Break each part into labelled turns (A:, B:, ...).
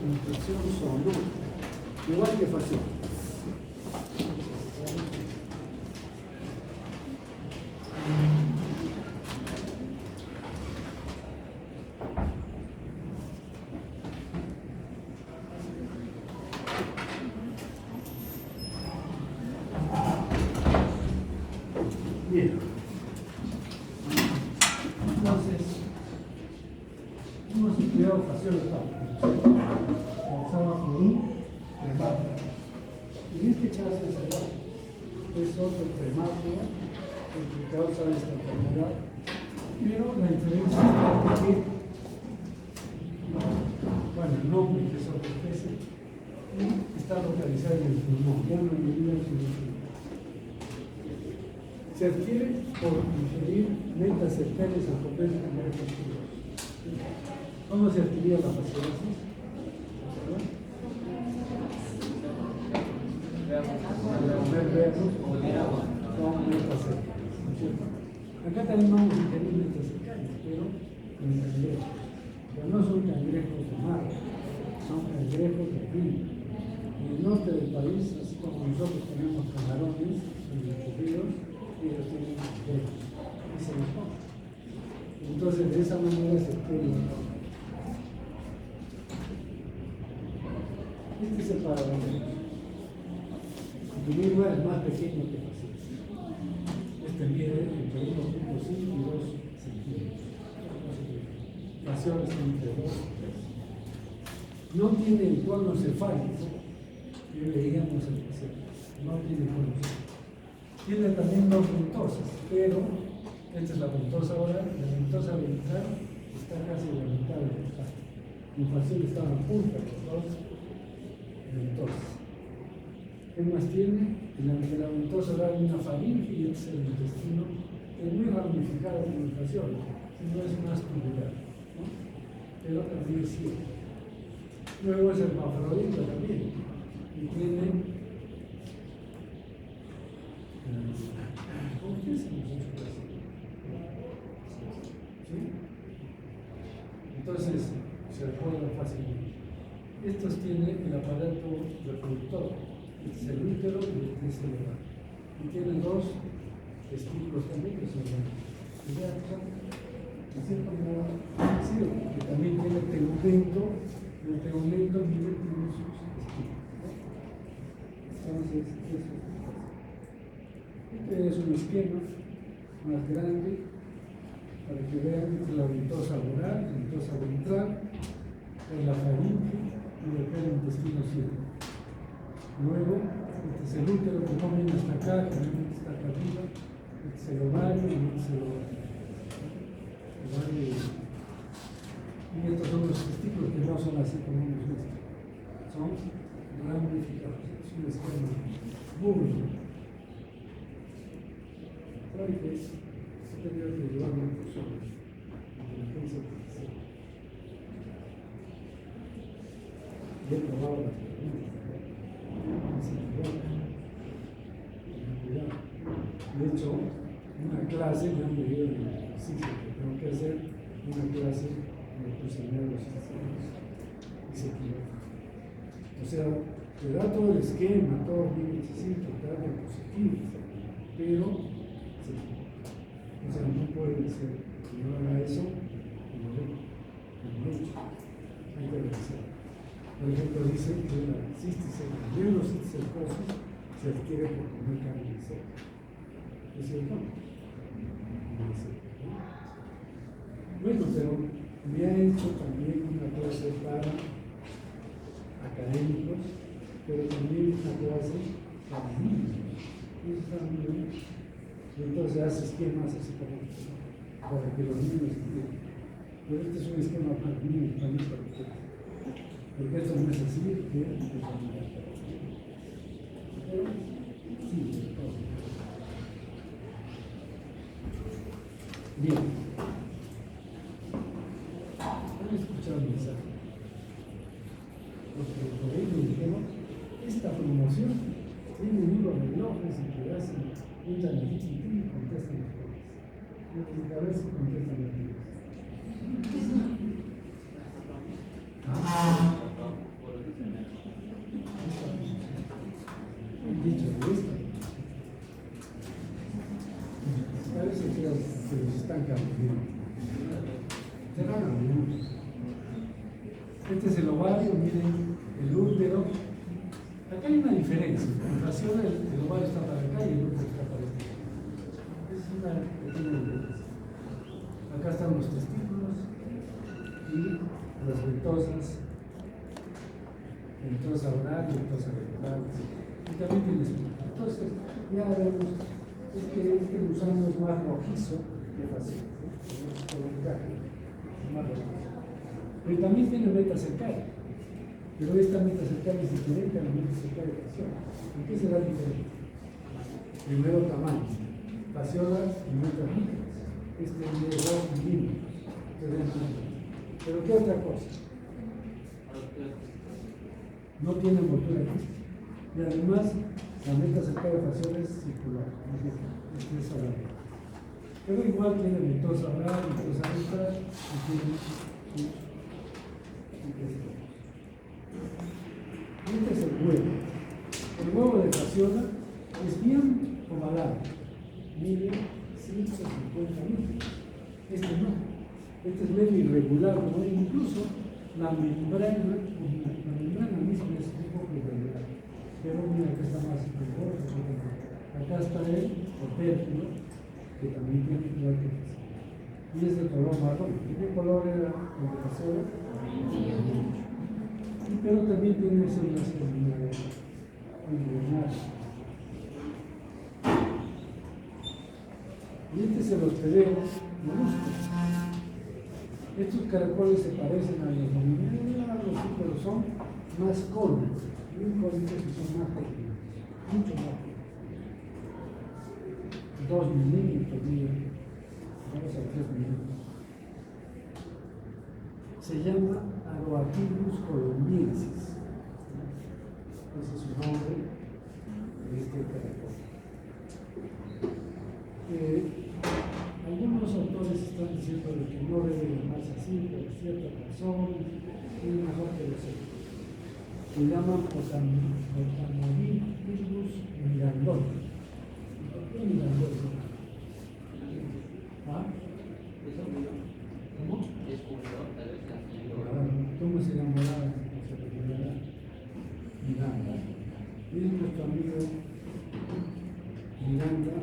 A: inflexión sonora, igual que facción. Bien. Entonces, hemos estudiado facciones comenzaba con un tremato. En este caso es otro tremato el que causa esta enfermedad, pero la diferencia es que, bueno, el nombre que es otra especie está localizado en el pulmón, ya no en el hígado. Se adquiere por ingerir metasectarias o copias de cangrejos vivos. ¿Cómo se adquiría la fasciolosis? Al comer vernos con metasectarias. Acá también vamos a ingerir metasectarias, pero en cangrejos. Pero no son cangrejos de mar, son cangrejos de río. En el norte del país, así como nosotros tenemos camarones en los ríos, ellos tienen cangrejos y se los comen. Entonces, de esa manera se puede. Este es el paradigma. El individuo es más pequeño que paciente. Este mide entre 1.5 y 2 centímetros. Facciones entre 2 y 3. No tiene el cono cefálico que veíamos en el paciente. No tiene cono cefálico. Tiene también dos ventosas, pero esta es la ventosa ahora, la ventosa ventral está casi a la mitad del costado. En facción estaban juntas las dos ventosas. ¿Qué más tiene? En la ventosa da una faringe y este es el intestino, que es muy ramificado en la facción, no es más tubular, ¿no? Pero también es ciego. Luego es hermafrodita también, y tiene. ¿Cómo que es? ¿Sí? Entonces, se recuerda fácilmente. Estos tienen el aparato reproductor, este es el útero y este es el ovario. Y tienen dos testículos también que son que también tiene tegumento, y el tegumento tiene sus testículos. Entonces, eso es. Este es un esquema más grande para que vean la ventosa oral, la ventosa ventral, la faringe y el intestino ciego. Luego, este es el útero que no viene hasta acá, generalmente está acá arriba, este es el ovario y este es el ovario. Y estos son los testículos que no son así como hemos visto, son ramificados. Es un esquema muy bien. Que es superior que llevar una persona en defensa artificial. Yo he probado las preguntas. De hecho, una clase me han pedido en el ejercicio que tengo que hacer una clase de enseñar los sistemas y se equivoca. O sea, te da todo el esquema, todo lo que necesitas, te da diapositivas, pero o sea, no puede ser que no haga eso como lo he hecho. Hay que revisar. Por ejemplo, dice que la cisticercosis se adquiere por comer carne de cerdo. ¿Es cierto? No es cierto, ¿no? Bueno, pero me ha hecho también una clase para académicos, pero también una clase para niños. Eso está muy bien. Y entonces hace esquemas así para que los niños entiendan. Pero este es un esquema para niños, también para ustedes. Porque esto no es así, que es de manera. Pero sí, de todo. Bien. Han escuchado el mensaje. Porque por ahí me dijeron, esta promoción tiene un libro de relojes y que hacen un llamadito y contestan las cosas. Y a veces contestan las cosas. dicho de esta. Parece que se los están cambiando. Serán algunos. Este es el ovario, miren, el útero. Acá hay una diferencia. En relación el ovario está para acá y el útero está para acá. Es una pequeña diferencia. Acá están los testículos y las ventosas, ventosa oral y ventosa rectal. Y también tiene espina. Entonces, ya vemos, es que este gusano es más rojizo que fácil. Más rojizo. Pero también tiene meta cercaria. Pero esta meta cercaria es diferente a la meta cercaria de fasciola. ¿En qué será diferente? Primero, tamaño. Fasciolas y metas micras. Este es de 2 milímetros. Pero ¿qué otra cosa? No tiene envoltura física. Y además, la meta cercaria de fasciola es circular. Es oral. Pero igual tiene ventosa oral, ventosa rectal y tiene este es el huevo. El huevo de fasciola es bien ovalado. Mide 150 litros. Este no. Este es medio irregular, ¿no? Incluso la membrana misma es un poco irregular. Pero mira que está más mejor. Acá está el opérculo, que también tiene igual que fasciola. Y es de color marrón. ¿Qué color era el de fasciola? Pero también tiene células embrionarias. Y este es el hospedero molusco. Estos caracoles se parecen a los momineros, pero son más cónicos. Muy cónicos y son más pequeños. Mucho más pequeños. 2 milímetros, miren. Vamos a 3 milímetros. Se llama Aroaquilus colombiensis. Ese es su nombre de este caracol. Algunos autores están diciendo que no debe llamarse así, por cierta razón, es mejor que lo sepa. Se llama Otamovilus mirandol. ¿Por qué mirandol? ¿Ah? ¿Cómo? ¿Cómo se llamará? Miranda. Miren nuestro amigo Miranda.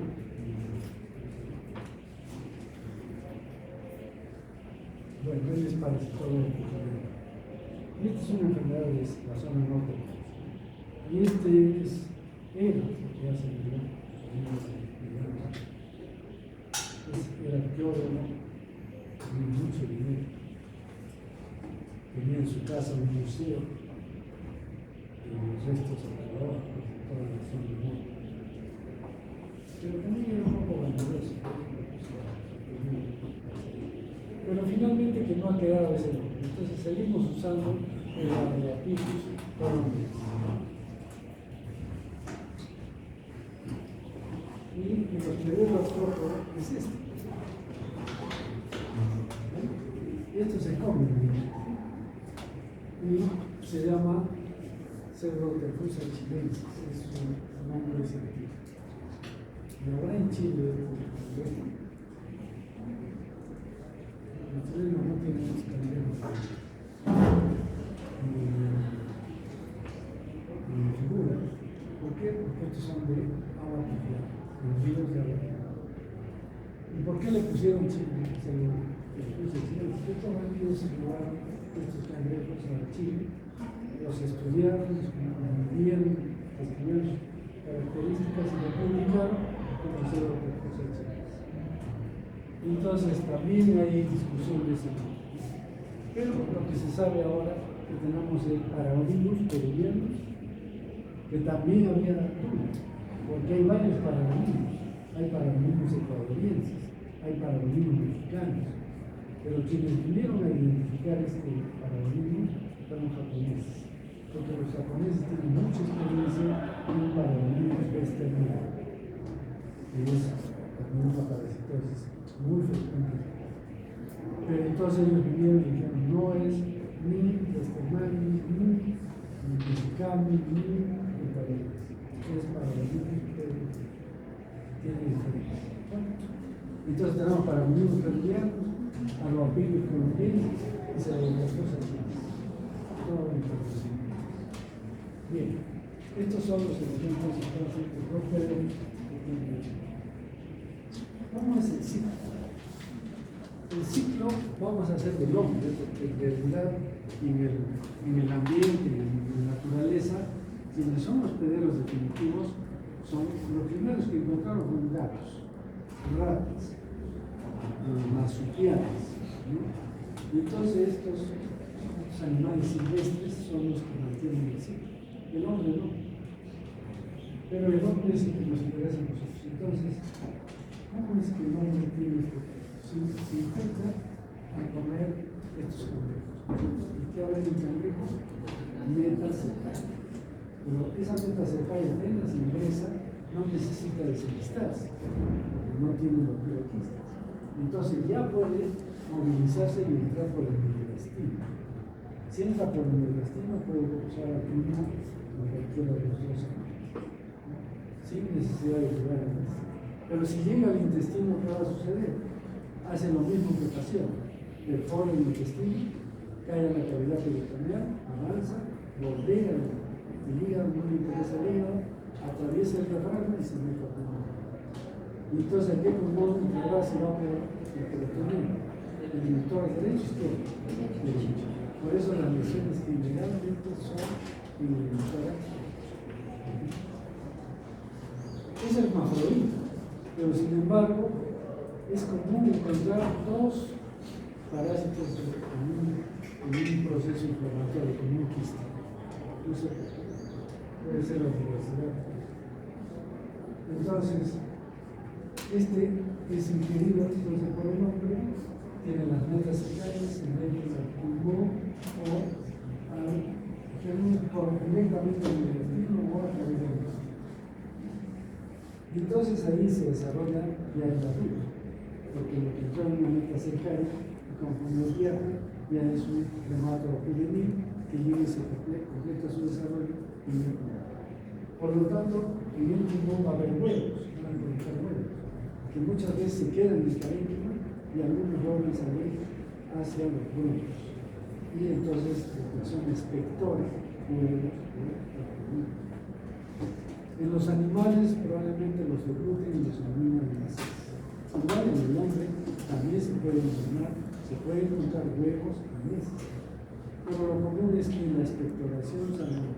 A: Bueno, él es parasitorio de Corea. Y esta es una enfermedad de la zona norte. Y este es ERA, que hace Miranda. Era arqueólogo, tenía mucho dinero. Tenía en su casa un museo de los restos arqueológicos de toda la zona norte. Pero también era un poco vanidoso. Pero finalmente que no ha quedado ese nombre. Entonces seguimos usando el Aroaquilus colombiensis. Y el hospedero astrópodo es este. Y esto se come. Y se llama Pseudotefusa chilensis. Es su nombre científico. Pero ahora en Chile, los chilenos no tienen muchos cangrejos ni figuras. ¿Por qué? Porque estos son de agua templada, los ríos de agua templada. ¿Y por qué le pusieron Chile? Estos bandidos se llevaron estos cangrejos a Chile, los estudiaron, midieron, escribieron sus características y lo publicaron como Pseudotefusa chilensis. Entonces también hay discusión de ese tema. Pero lo que se sabe ahora que tenemos el Paragonimus peruvianos, que también había uno, porque hay varios Paragonimus. Hay Paragonimus ecuatorienses, hay Paragonimus mexicanos, pero quienes vinieron a identificar este Paragonimus fueron japoneses, porque los japoneses tienen mucha experiencia en un Paragonimus exterminado, que es también una parasitosis muy frecuente. Pero entonces ellos vinieron y dijeron, no es ni Westermanni, ni mexicano, ni ecuatoriano. es para los niños que tienen diferencia. Entonces tenemos para los niños peruvianos, a los amigos colombianos y se las cosas aquí. Todo importante. Bien, estos son los elementos que no pueden. ¿Cómo es el ciclo? El ciclo vamos a hacer del hombre, porque en realidad en el ambiente, en la naturaleza, quienes son los herederos definitivos son los primeros que encontraron fueron gatos, ratas, marsupiales, ¿no? Y entonces estos animales silvestres son los que mantienen el ciclo. El hombre no. Pero el hombre es el que nos interesa a nosotros. Entonces, ¿cómo es que el hombre tiene esto? Se intenta a comer estos cangrejos. ¿Y qué habrá en el cangrejo? Meta cercaria. Pero esa meta cercaria apenas ingresa, no necesita desenlistarse, porque no tiene los bioquistas. Entonces ya puede movilizarse y entrar por el mediastino. Si entra por el mediastino, puede usar la prima en cualquiera de los dos campos, sin necesidad de llegar al intestino. Pero si llega al intestino, ¿qué va a suceder? Hace lo mismo que pasión, perfora el intestino, cae en la cavidad peritoneal, avanza, bordea el hígado, no le interesa el hígado, atraviesa el diafragma y se mete a pulmón. Y entonces aquí el pulmón se va por el peritoneo, el inductor derecho izquierdo, derecho. Por eso las lesiones que generalmente son en el inductor. Es hermafrodita, pero sin embargo es común encontrar dos parásitos en un proceso inflamatorio, como un quiste. No sé por qué. Puede ser la diversidad. Entonces, este es ingerido entonces por el hombre, tiene las metas cercanas, se mete al pulmón o directamente al intestino o a través del intestino. Y entonces ahí se desarrolla ya el arriba, porque lo que entró en una meta cercana, conforme viaja, ya es un hematopilemia que llega y se completa su desarrollo en el pulmón. Por lo tanto, en el pulmón va a haber huevos, van a colocar huevos, que muchas veces se quedan en el parénquima y algunos vuelven a salir hacia los grupos. Y entonces son espectores huevos. En los animales probablemente los degluten y los eliminan en las heces. Igual en el hombre también se puede eliminar, se pueden encontrar huevos en heces. Pero lo común es que en la expectoración salen.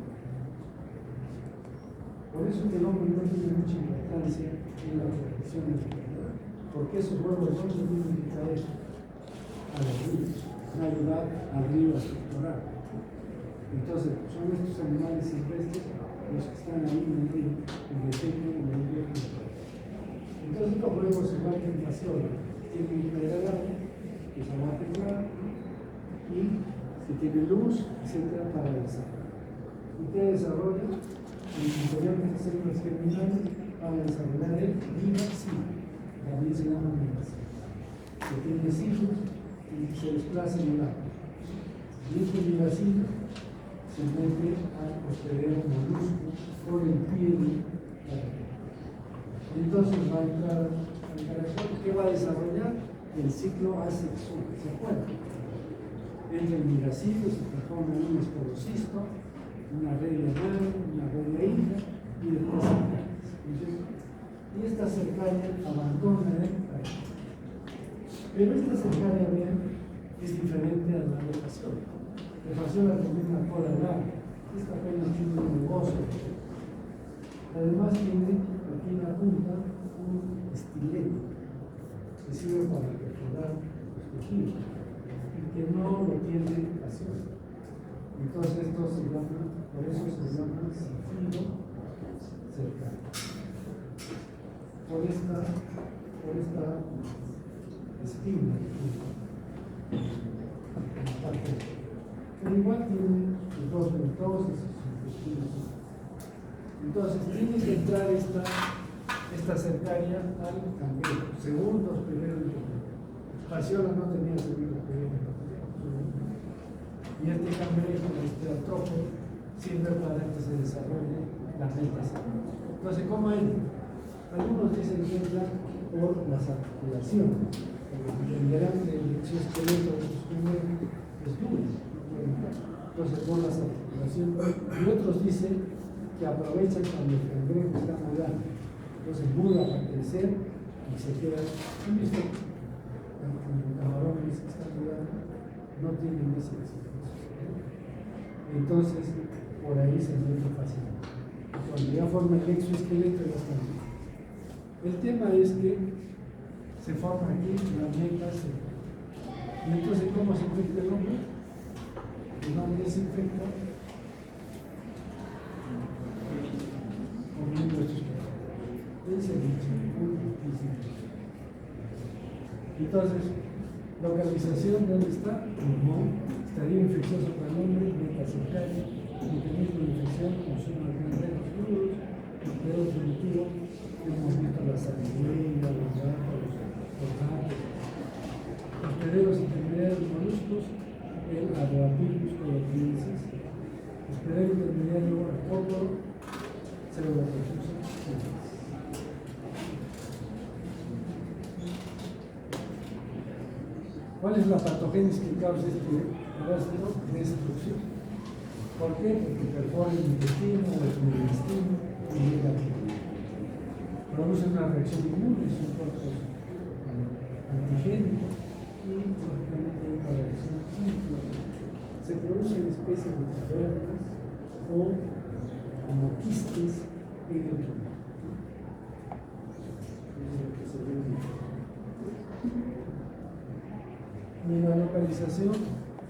A: Por eso que el hombre no tiene mucha importancia en la protección de la enfermedad, porque esos huevos no se tienen que caer a los ríos, van a ayudar al río a expectorar. Entonces, son estos animales silvestres los que están ahí en el río, en el techo, en el río. Entonces, los huevos, igual que en fasciola, tienen que caer al agua, que se va a temperar, y se tiene luz, etc., para desarrollar. ¿Y qué desarrolla? En el interior de estas células germinales van a desarrollar el vivacilo, también se llama vivacilo, que tiene ciclos y se desplaza en el agua. Y este vivacilo se mete al hospedero molusco por el pie de la caracol. Entonces va a entrar al caracol, ¿qué va a desarrollar? El ciclo asexual, ¿se acuerdan? Entra el vivacilo, se transforma en un esporocisto, una regla madre, una regla hija y después cercanas. Y esta cercaria abandona el país. Pero esta cercaria, vean, es diferente a la de fasciola. La fasciola tiene una cola larga, esta apenas tiene un negocio. Además tiene aquí en la punta un estilete que sirve para perforar los tejidos y que no lo tiene fasciola. Entonces esto se llama, por eso se llama sentido cercano. Por esta espina pero igual tiene sus dos ventosas y sus intestinos. Entonces tiene que entrar esta cercaria al cangrejo, segundos primeros. Fasciola no tenía segundos primeros. Y este cangrejo, este artrópodo, sirve para que se desarrolle la meta. Entonces, ¿cómo entra? Algunos dicen que entra por las articulaciones, porque entenderán que el exoesqueleto de sus primeros es duro, entonces por las articulaciones, y otros dicen que aprovechan cuando el cangrejo está mudando, entonces muda para crecer y se queda. ¿Han visto? Los camarones que están mudando no tienen ese exoesqueleto, entonces por ahí se encuentra fácilmente. Cuando ya forma el exoesqueleto ya está bien. El tema es que se forma aquí la meta. Y entonces, ¿cómo se infecta el hombre? El hombre se infecta comiendo estos cosas. Ese es el punto. Entonces, localización, ¿dónde está? Pulmón. Estaría infeccioso para el hombre, meta cercana, mecanismo de infección, consumo de cangrejos crudos, pero primitivo, hemos visto la saliveña, los gatos, los gatos, hospederos intermediarios moluscos, el Aguapilus coloquiensis, hospedero intermediario arcóporo, pseudoprofusa. ¿Cuál es la patogénesis que causa este parásito? Destrucción. ¿Por qué? Porque perfora el intestino o el intestino y llega a produce una reacción inmune, son cuerpos antigénicos y lógicamente una reacción inflamatoria. Se producen especies de cavernas o como quistes en el pulmón. Y la localización,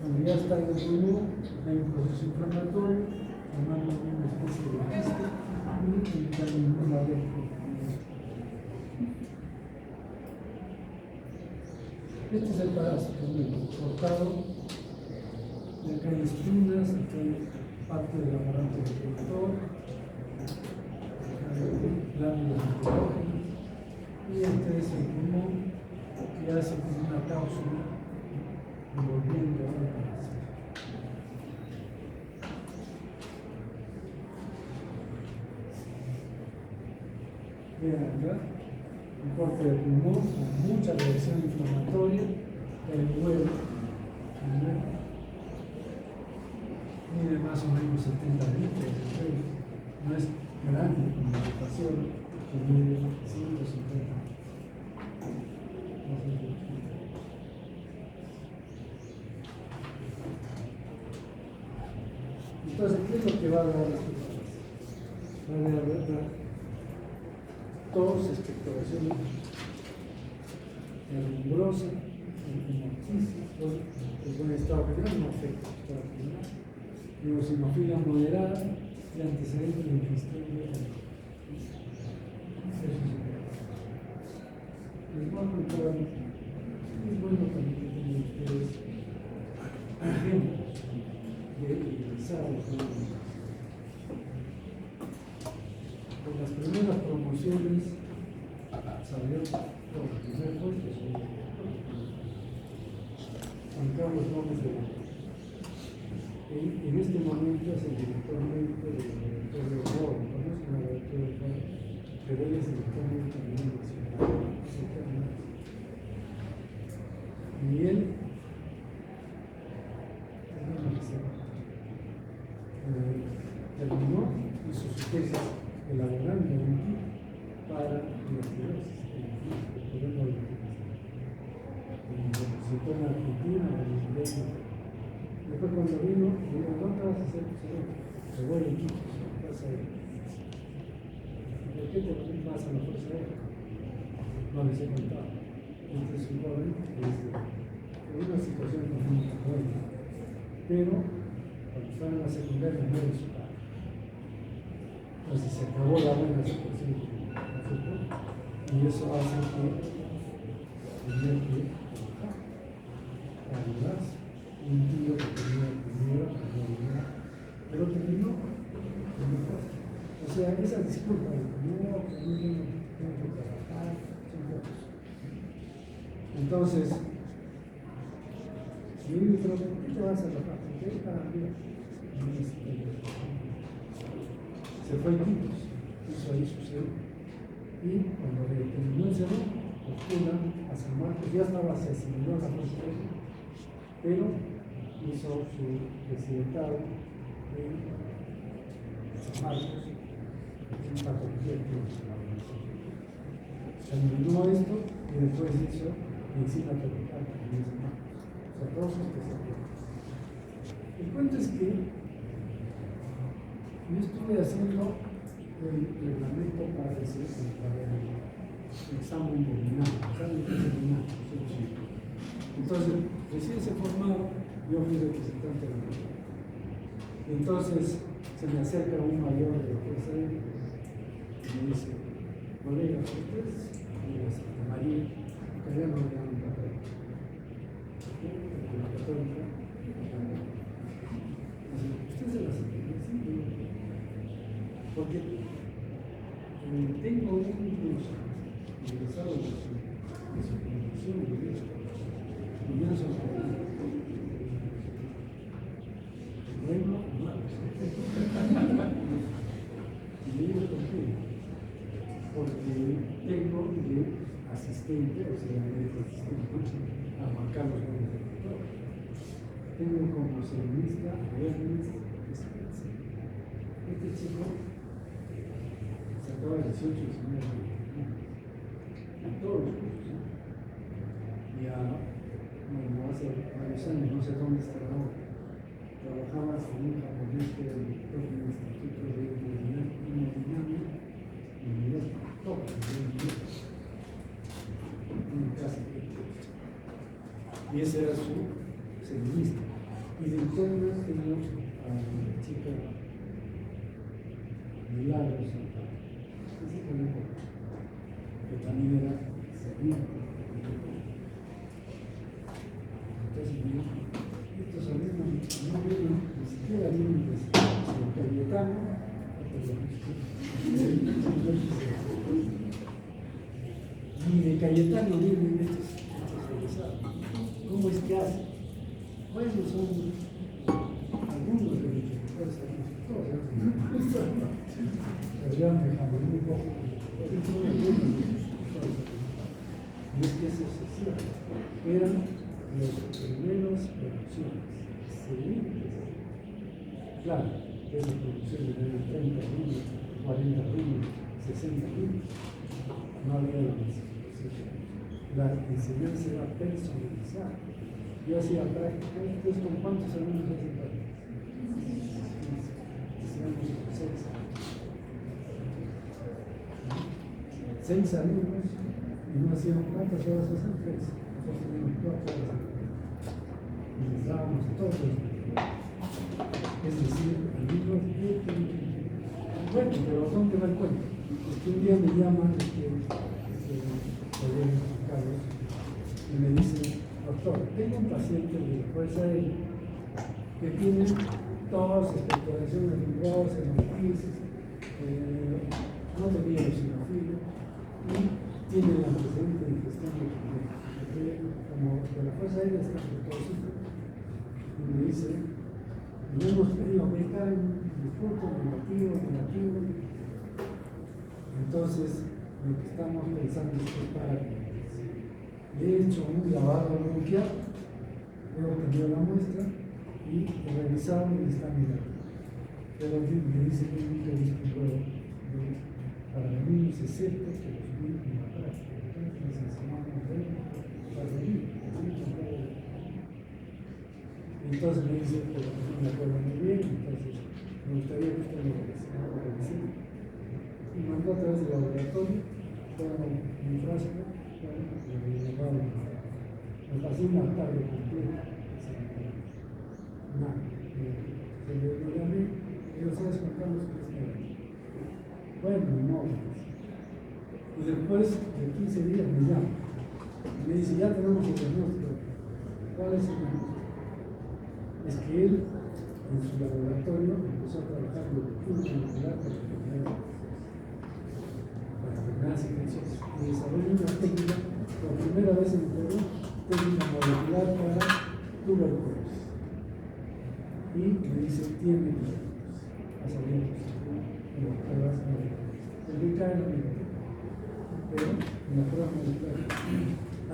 A: cuando ya está en el pulmón, hay un proceso inflamatorio, formando una especie de quiste y también una reacción. Este es el parásito, cortado, y acá hay espinas, acá hay parte del aparato reproductor, acá hay glándulas enterógenas, y este es el pulmón que hace como una cápsula envolviendo al parásito. Vean acá. Un corte de pulmón con mucha reacción inflamatoria, el huevo mide más o menos 70 litros, no es grande como la pasión, que mide 150. Entonces, ¿qué es lo que va a dar este proceso? Va a dar tos, expectoración rumbrosa, hemoptisis, el buen estado general no afecta el estado general, eosinofilia moderada y antecedentes de ingestión de la. Es bueno también que tengan ustedes ejemplos de utilizar los. Por las primeras promociones salió por el primer puesto Juan Carlos Gómez de Blanco. En este momento es el director médico del laboratorio Robo, ¿conoce el laboratorio Robo? Pero él es el director médico a nivel nacional. Y él terminó y sus tesis elaborando un kit para la esclerosis, el problema de la se toma en Argentina, en el Chile. Después cuando vino, digo, ¿cuánto vas a hacer? Se voy el kit, vas a ir. ¿Por qué te vas a la fuerza aérea? No les he contado. Este es un joven que es una situación muy buena, pero cuando estaba en la secundaria no era su padre. Entonces se acabó la buena situación de fútbol y eso hace que tenía que ayudarse. Un tío que tenía primero, pero terminó. O sea, esa disculpa de que no tengo que trabajar, son cosas. Entonces, si yo digo, ¿pero por qué te vas a trabajar? ¿Por qué para arriba? se fue a Iquitos, hizo ahí su sede. Y cuando le terminó el seno, postula a San Marcos, ya estaba, se asimiló a la fuerza aérea, pero hizo su presidentado en San Marcos, en patología de la organización. Terminó esto y después hizo medicina tropical en San Marcos. O sea, todos sus especialidades. El cuento es que yo estuve haciendo el reglamento para el examen nominal. Entonces, recién se formaba, yo fui representante de la Junta. Entonces, se me acerca un mayor de la Fuerza Aérea y me dice, colega, ustedes, Santa María, que ya no le llaman católica. La católica, ¿usted se la sabe? Sí, porque tengo un curso ingresado de su conducción y ya son bueno o malo. Y me digo por qué. Porque tengo de asistente, o sea, de asistente a Juan Carlos Gómez de Doctor. Tengo como seminista a Hermes Espencer. Este chico sacaba 18 y 19 años. En todos los cursos. Ya, bueno, hace varios años, no sé dónde está ahora, trabajaba con un japonés que era el director del Instituto de Hemodinamia y Unidad Top, en casa. Y ese era su seminista. Y de internas tenía a la chica Milagros, que también era seminista. Entonces, estos alumnos no vienen, ni siquiera vienen de Cayetano, ni de Cayetano vienen estos egresados. ¿Cómo es que hacen? Bueno, son algunos de los directores, todos, pero me jamón un poco. Y es que eso se hacía. Eran los primeros producciones, excelentes. Claro, es la producción de 30 rublos, 40 rublos, 60 rublos. No había la masificación. La enseñanza era personalizada. Yo hacía prácticas, ¿ustedes con cuántos alumnos hacen prácticas? Hacíamos 6 alumnos y no hacían cuántas horas hacen 3. Nosotros teníamos 4 horas y les dábamos todos los días. Es decir, alumnos bien. Bueno, pero ¿dónde va el cuento? Es que un día me llaman colega Carlos y me dice, doctor, tengo un paciente de la Fuerza Aérea que tiene tos, expectoración de fibrosis, hematitis, no tenía eosinofilia y tiene el antecedente de ingestión de como de la Fuerza Aérea está por todo sitio. Y me dice, le hemos pedido beca en disculpo, negativo. Entonces, lo que estamos pensando es que para que le he hecho un lavado bronquial, he obtenido la muestra y he revisado y está mirando. Pero me dice que nunca he visto un huevo para venir es excepto que los vi en la práctica. Entonces les enseñamos para venir. Entonces me dice, pero no me acuerdo muy bien, entonces me gustaría que usted lo revise. Y mandó a través del laboratorio, todo mi frasco, me pasé una tarde completa. Nada. Se le llamé, y yo, ¿sabes, Juan Carlos, qué es que? Bueno, no. Y después de 15 días me llama. Y me dice, ya tenemos el diagnóstico. ¿Cuál es el diagnóstico? Es que él, en su laboratorio, empezó a trabajar en lo que tuvo que molecular para enfermedades infecciosas. Y desarrolló una técnica, por primera vez en el Perú, técnica molecular para tuberculosis. Y me dice, tiene tuberculosis. Ha salido positivo.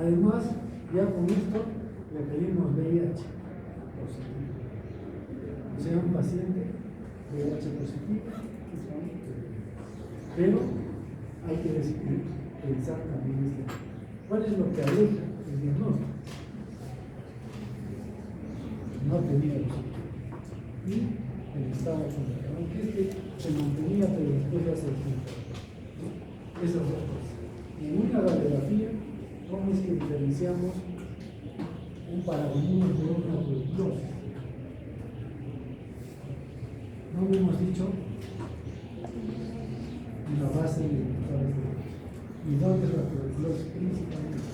A: Además, ya con esto requerimos VIH positivo. O sea, un paciente VIH positivo, pero hay que pensar también cuál es lo que aleja el diagnóstico. No tenía los síntomas. Y el estado fundamental, aunque se mantenía, pero después ya se desmontó. Esas dos cosas. En una radiografía, ¿cómo es que diferenciamos un paragonimo de una tuberculosis? No lo hemos dicho en la base de indicadores de riesgo. ¿Y dónde es la tuberculosis principalmente?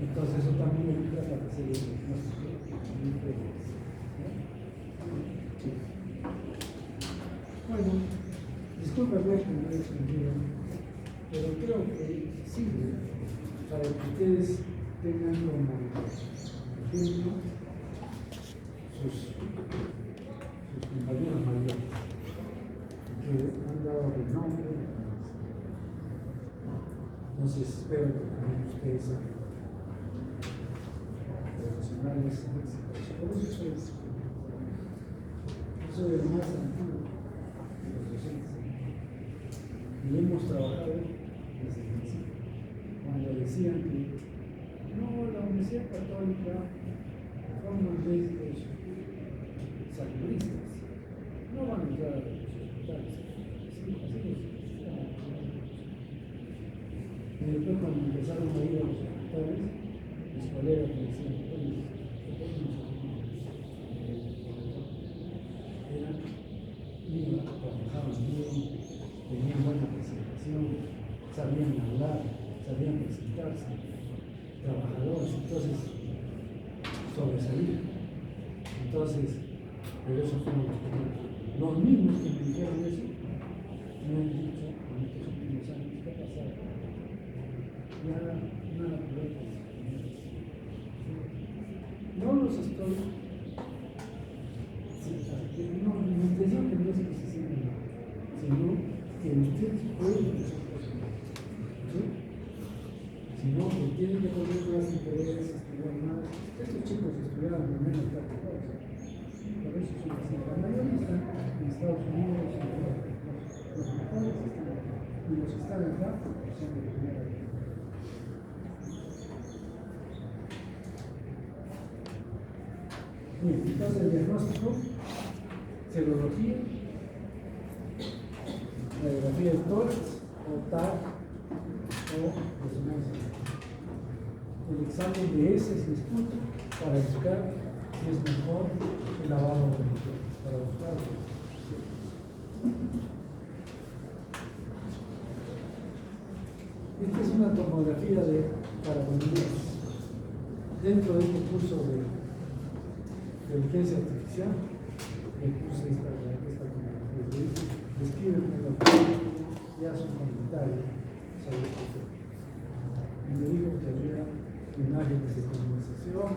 A: Entonces eso también ayuda para hacer el diagnóstico. Bueno, discúlpenme que no he entendido, pero creo que sirve para que ustedes tengan como ejemplo sus compañeros mayores que han dado renombre. Entonces espero que también ustedes sean profesionales exitosos. Por eso soy el más antiguo de los docentes. Y hemos trabajado desde el principio. Cuando decían que no, la Universidad Católica forma médicos saludistas, no van a entrar a los hospitales. Y después cuando empezaron a ir a los hospitales, mis colegas me decían, oye, trabajaban bien, tenían buena presentación, sabían hablar, sabían presentarse, trabajadores, entonces sobresalir. Entonces, pero eso fueron los primeros. Los mismos que me dijeron eso, me han dicho en estos últimos años, ¿qué ha pasado? Ya nada que ver con los primeros. No los estoy. No, mi intención que no es que se sientan mal, sino que ustedes pueden hacer cosas. ¿Sí? Sino que tienen que poner más interés, estudiar más. Estos chicos estudiaron de menos que todos. Por eso son así. La mayoría están en Estados Unidos, los mejores están, y los que están acá son de primera vez. Bien, entonces el diagnóstico, serología, radiografía de tórax o TAC o resonancia. El examen de heces y esputo para buscar si es mejor el lavado de los para buscar. Esta es una tomografía para bolivianos. Dentro de este curso de inteligencia artificial, el curso esta tomografía. Escríbenme lo que ya su comentario sobre esto. Y me dijo que había imágenes de conversación,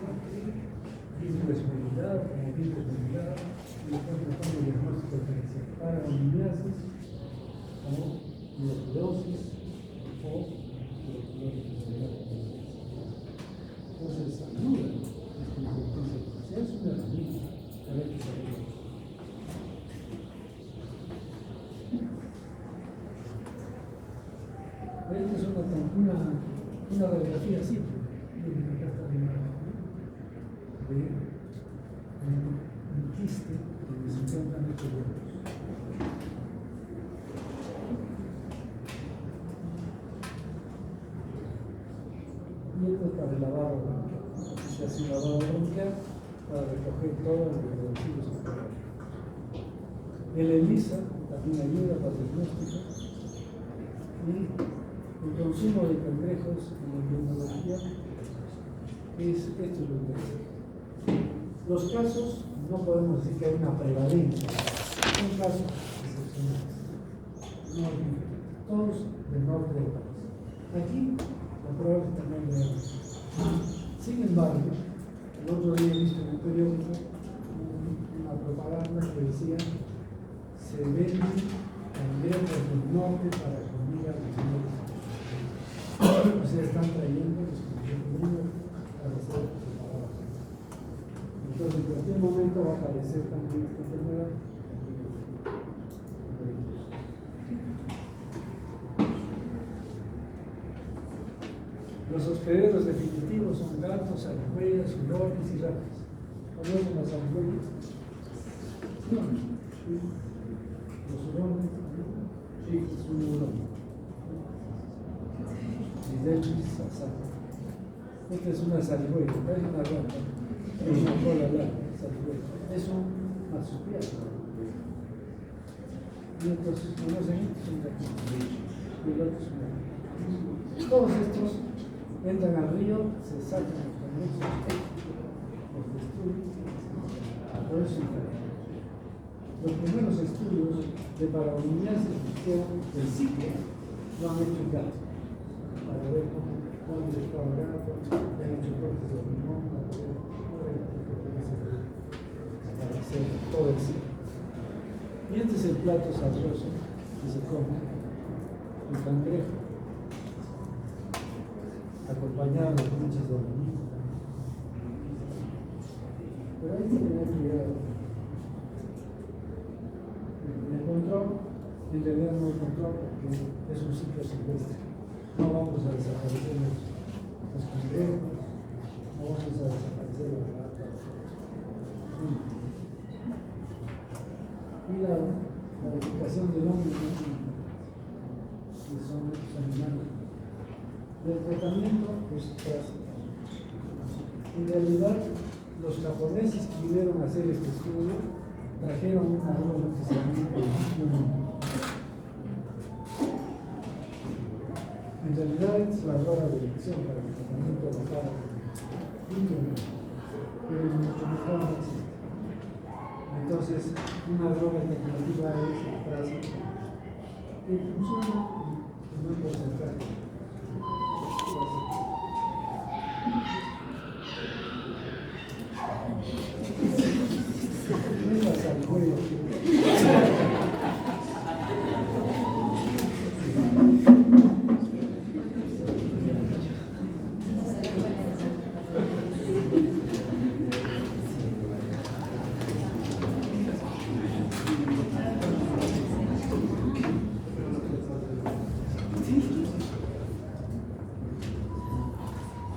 A: hiperespecialidad, como hiperespecialidad, y después tratando el diagnóstico diferencial para boliviasis o tuberculosis o tuberculosis. Entonces, ayuda esta inteligencia artificial, es una herramienta para que se vea. Esta es una radiografía simple. Acá está la imagen de un quiste donde se encuentran estos huevos. Y esto es para el lavado bronquial. Se hace un lavado bronquial para recoger todos los residuos secundarios. El ELISA también ayuda para el diagnóstico. Y el consumo de cangrejos en la biotecnología esto es lo que hace. Los casos no podemos decir que hay una prevalencia, son casos excepcionales, no todos del norte del país. Aquí la prueba es también de agua. Sin embargo, el otro día he visto en el periódico una propaganda que decía se venden cangrejos del norte para comida regional. O sea, ya están trayendo los para ser separados. Entonces, en cualquier momento va a aparecer también esta enfermedad. Los hospederos definitivos son gatos, zarigüeyas, hurones y ratas. ¿Conocen las zarigüeyas? No. Los hurones, sí, es un hurón. Y de hecho es asado. Esta es una zarigüeya, es una rata. Es una cola larga, zarigüeya. Es un marsupial. Y entonces, conocen, son gatitos. Y el otro es un gato. Todos estos entran al río, se sacan los cangrejos, los destruyen, por eso los primeros estudios de paradomiasis del ciclo lo han hecho en gato, para ver dónde estaba el gato, le han hecho cortes de limón, para hacer todo el ciclo. Y este es el plato sabroso que se come, el cangrejo, acompañado de conchas de aluminio. Pero hay que tener cuidado. Me encontró, en realidad no encontró porque es un sitio silvestre. No vamos a desaparecer los cangrejos, no vamos a desaparecer las ratas. Y la edificación del hombre, que son estos animales. El tratamiento es clásico. En realidad, los japoneses que vinieron a hacer este estudio trajeron una droga que se llama. En realidad es la droga de elección para el tratamiento de la cara, pero mucho mejor no existe. Entonces, una droga alternativa es el frasco, que funciona en un porcentaje.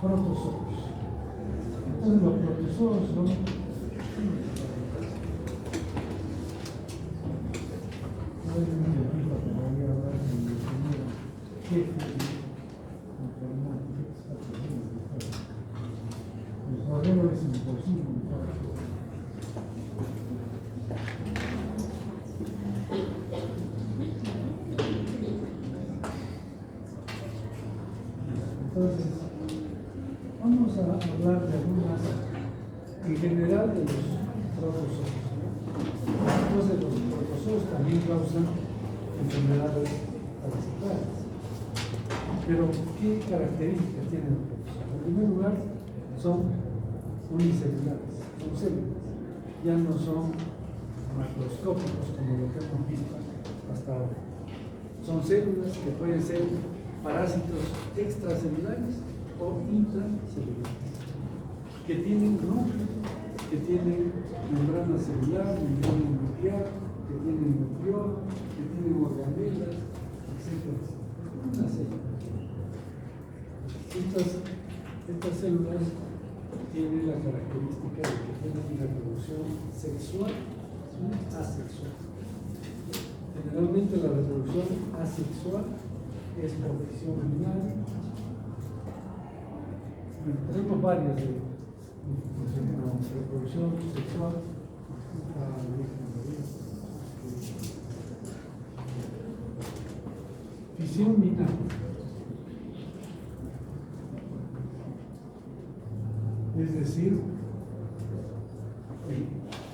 A: Protozoos. Entonces los protozoos son entonces, vamos a hablar de algunas, en general, de los protozoos. Entonces, los protozoos también causan enfermedades parasitarias. Pero, ¿qué características tienen los protozoos? En primer lugar, son unicelulares, son células, ya no son macroscópicos como lo que hemos visto hasta ahora. Son células que pueden ser parásitos extracelulares o intracelulares, que tienen núcleo, que tienen membrana celular, membrana nuclear, que tienen nucleolo, que tienen organelas, etc. Una célula. Estas células tienen la característica de que tienen una reproducción sexual y asexual. Generalmente la reproducción asexual es por fisión binaria. Tenemos varias de reproducción sexual. Fisión binaria. Es decir,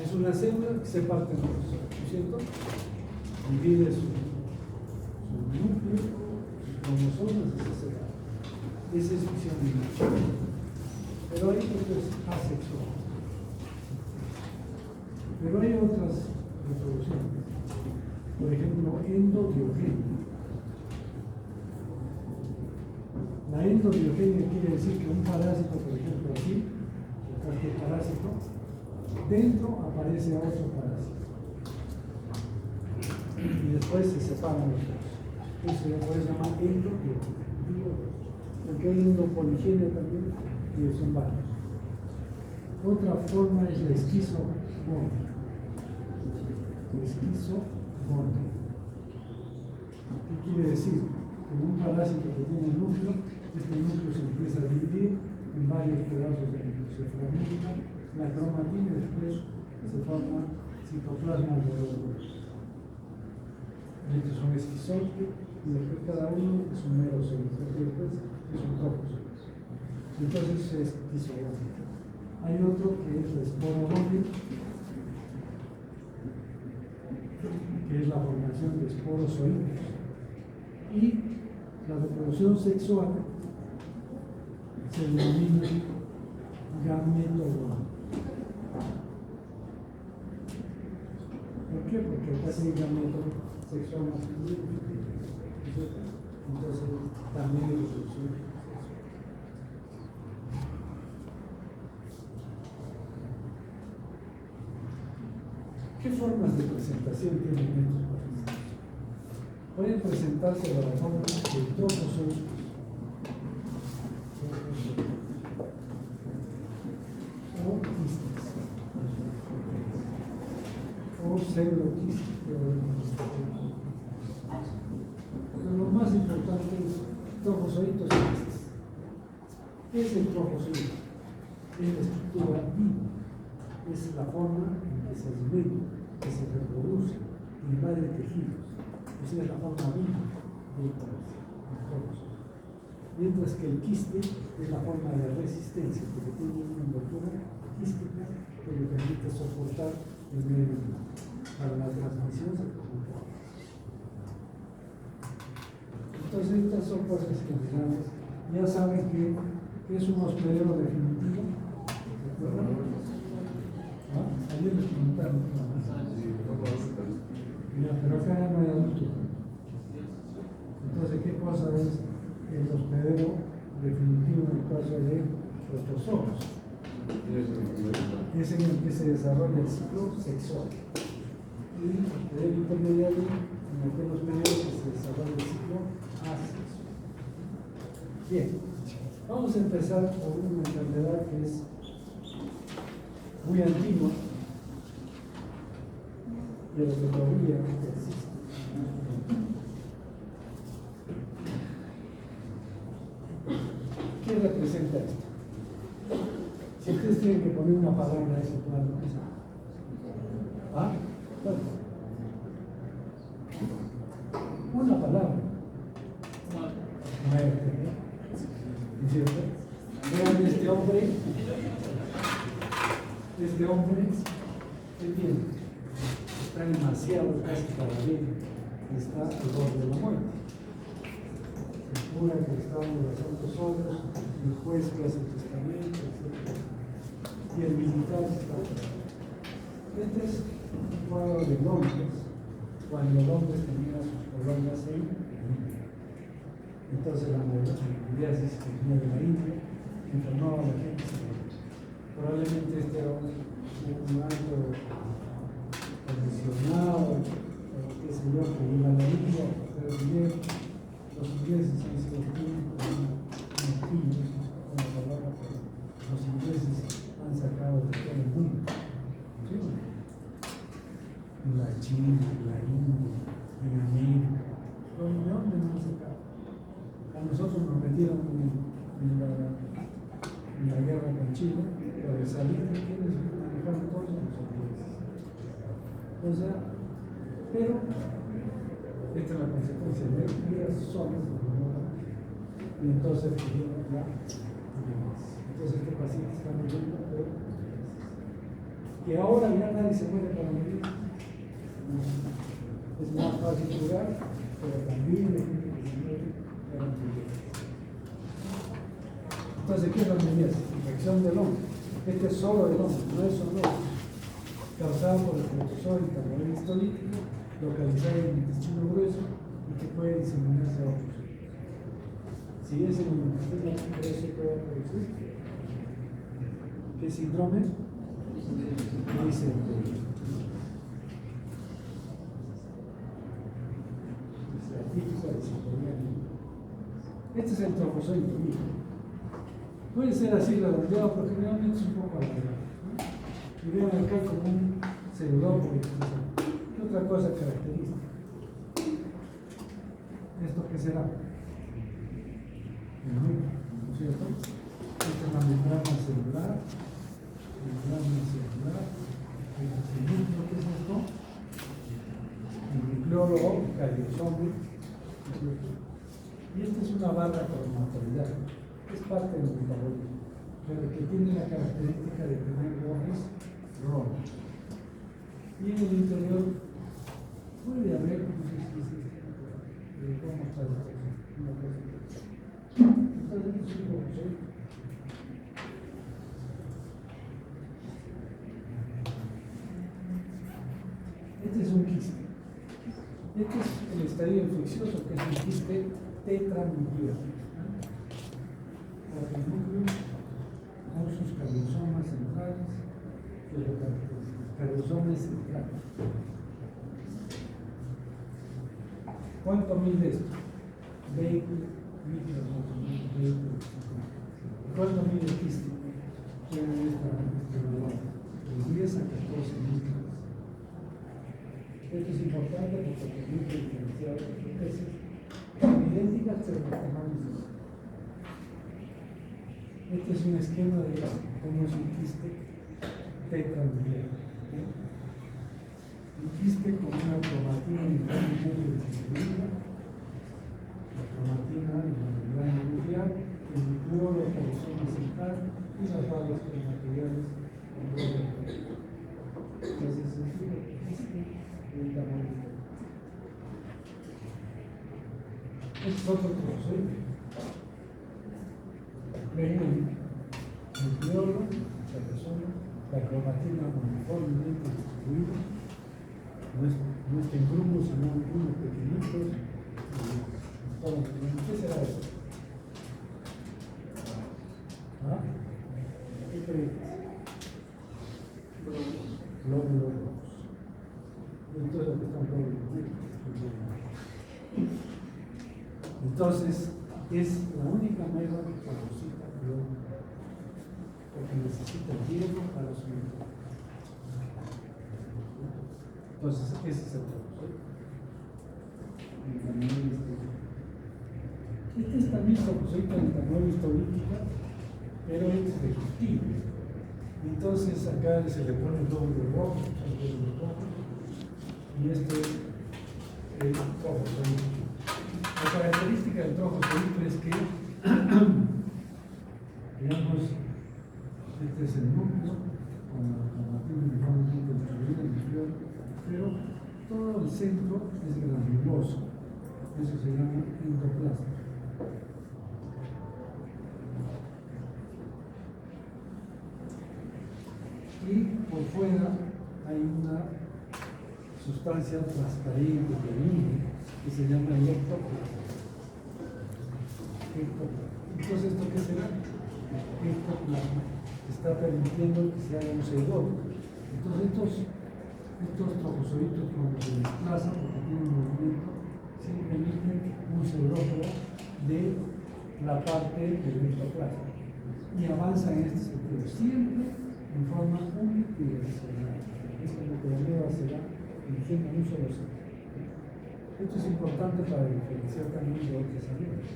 A: es una célula que se parte en dos, ¿no es cierto? Divide su núcleo, sus cromosomas, etc. Esa es fisión binaria. Pero hay otras asexual. Pero hay otras reproducciones. Por ejemplo, endodiogénica. La La endobiogenia quiere decir que un parásito, por ejemplo, aquí, este parásito, dentro aparece otro parásito. Y después se separan los dos. Eso se puede llamar endobiogenia. Porque hay endopoligenia también, y son varios. Otra forma es la esquizogonía. Esquizogonía. ¿Qué quiere decir? Que un parásito que tiene un núcleo, este núcleo se empieza a dividir en varios pedazos de núcleo. Se fragmenta la cromatina y después se forma citoplasma alrededor. Estos son esquizoides y después cada uno es un merozoide, y después es un trofozoide. Entonces es esquizogonía. Hay otro que es la esporogonía, que es la formación de esporozoides. Y la reproducción sexual se denomina gametogonía. ¿Por qué? Porque acá se hay gameto sexual masculino. Entonces también hay reproducción sexual. ¿Qué formas de presentación tienen estos pacientes? Pueden presentarse de la forma de trofozoides o quistes o pseudoquistes. Pero lo más importante es trofozoitos y quistes. ¿Qué es el trofozoide? Es la estructura viva, es la forma en que se alimenta, que se reproduce, que invade tejidos. Esa es la forma viva del trofozoide. Mientras que el quiste es la forma de resistencia, porque tiene una envoltura quística que le permite soportar el medio ambiente. Para la transmisión se produce. Entonces estas son cosas generales. Ya saben que es un hospedero definitivo. ¿Ah? Ayer les preguntaron. Pero acá ya no hay adultos. Entonces, ¿qué cosa es el hospedero definitivo en el caso de protozoos? Es en el que se desarrolla el ciclo sexual. Y el hospedero intermediario en aquellos medios que se desarrolla el ciclo asexual. Bien, vamos a empezar con una enfermedad que es muy antigua, pero que todavía existe. ¿Qué representa esto? Si ustedes tienen que poner una palabra a ese plano, ¿qué es? ¿Ah? ¿Cuál? Una palabra. Muerte, ¿no? ¿Es cierto? Vean este hombre. Este hombre, ¿qué tiene? Está demasiado casi para bien. Está al borde de la muerte. El cura que está en los santos óleos, el juez que hace el testamento, etc. Y el militar está. Este es un cuadro de Londres, cuando Londres tenía sus colonias en India. Entonces la moriasis que venía de la India enfermaba a la gente. Probablemente este era un alto condicionado, qué sé yo, que iba a la India, pero dinero. Los ingleses han sido unos pillos, con la palabra, pero los ingleses han sacado de todo el mundo. ¿Sí? En la China, en la India, en América. ¿De dónde nos han sacado? A nosotros nos metieron en la guerra con Chile, pero de salir de quienes manejaron todos los ingleses. O sea, pero esta es la consecuencia de ellas solas, y entonces ya demás. Entonces este paciente está muriendo por que ahora ya nadie se muere para morir. Es más fácil curar, pero también hay gente que se muere para morir. Entonces, ¿qué es la moriasis? Infección del hombre. Este es solo del hombre, no es solo causado por el protozoide carbonil histolítico, localizado en el intestino grueso y que puede diseminarse a otros. Si es el intestino, ¿qué se puede producir? ¿Qué síndrome? Disentería. Este es el trofozoito, mira. Puede ser así redondeado, pero generalmente es un poco alargado, ¿no? Y vean acá como un pseudópodo. ¿Qué otra cosa característica? ¿Esto qué será? ¿No es cierto? Esta es la membrana celular. Membrana celular. ¿Qué es esto? El nucleolo cariosome. Y esta es una barra cromatoidal, es parte del metabolismo, pero que tiene la característica de tener bordes rojos. Y en el interior puede haber, no sé si es ¿cómo está una cosa? Entonces, este es un quiste. Este es el estadio infeccioso, que es un quiste tetranuclear. Porque el núcleo con sus cariosomas centrales, cariosomas centrales. ¿Cuánto mide esto? 20 micrometros. ¿Cuánto mide el quiste? Tiene esta de 10 a 14 micros. Esto es importante porque permite diferenciar las especies idénticas pero de tamaños distintos. Este es un esquema de cómo es un quiste tetranuclear. Un quiste con una cromatina uniformemente distribuida, la cromatina en la membrana nuclear, el nucleolo de la zona central y las barras cromatoriales en todo el cuerpo. En ese sentido, el tamaño. Este es otro trozoide. Ven el nucleolo, la cromatina uniformemente distribuida, no está en grupos, sino en grupos pequeñitos. ¿Qué será esto? ¿Ah? ¿Qué crees? Glóbulos rojos. Entonces, lo que están entonces, es la única ameba que fagocita glóbulos, porque necesita hierro para su vida. Entonces, ese es el trofozoito. Este es también trofozoito en tamaño histolítica, pero es vegetativo. Entonces, acá se le pone el glóbulo rojo, y este es el trofozoito. La característica del trofozoito es que, digamos, este es el núcleo, con la cromatina uniformemente distribuida en el interior, pero todo el centro es granuloso. Eso se llama endoplasma. Y por fuera hay una sustancia transparente que une, que se llama el ectoplasma. Entonces, ¿esto qué será? El ectoplasma está permitiendo que se haga un pseudópodo. Entonces, estos trofozoitos, cuando se desplazan, porque tienen movimiento, siempre emiten un pseudópodo de la parte del ectoplasma y avanzan en este sentido, siempre en forma unidireccional. Es como que la nueva será en un solo sentido. Esto es importante para diferenciar también de otras amebas.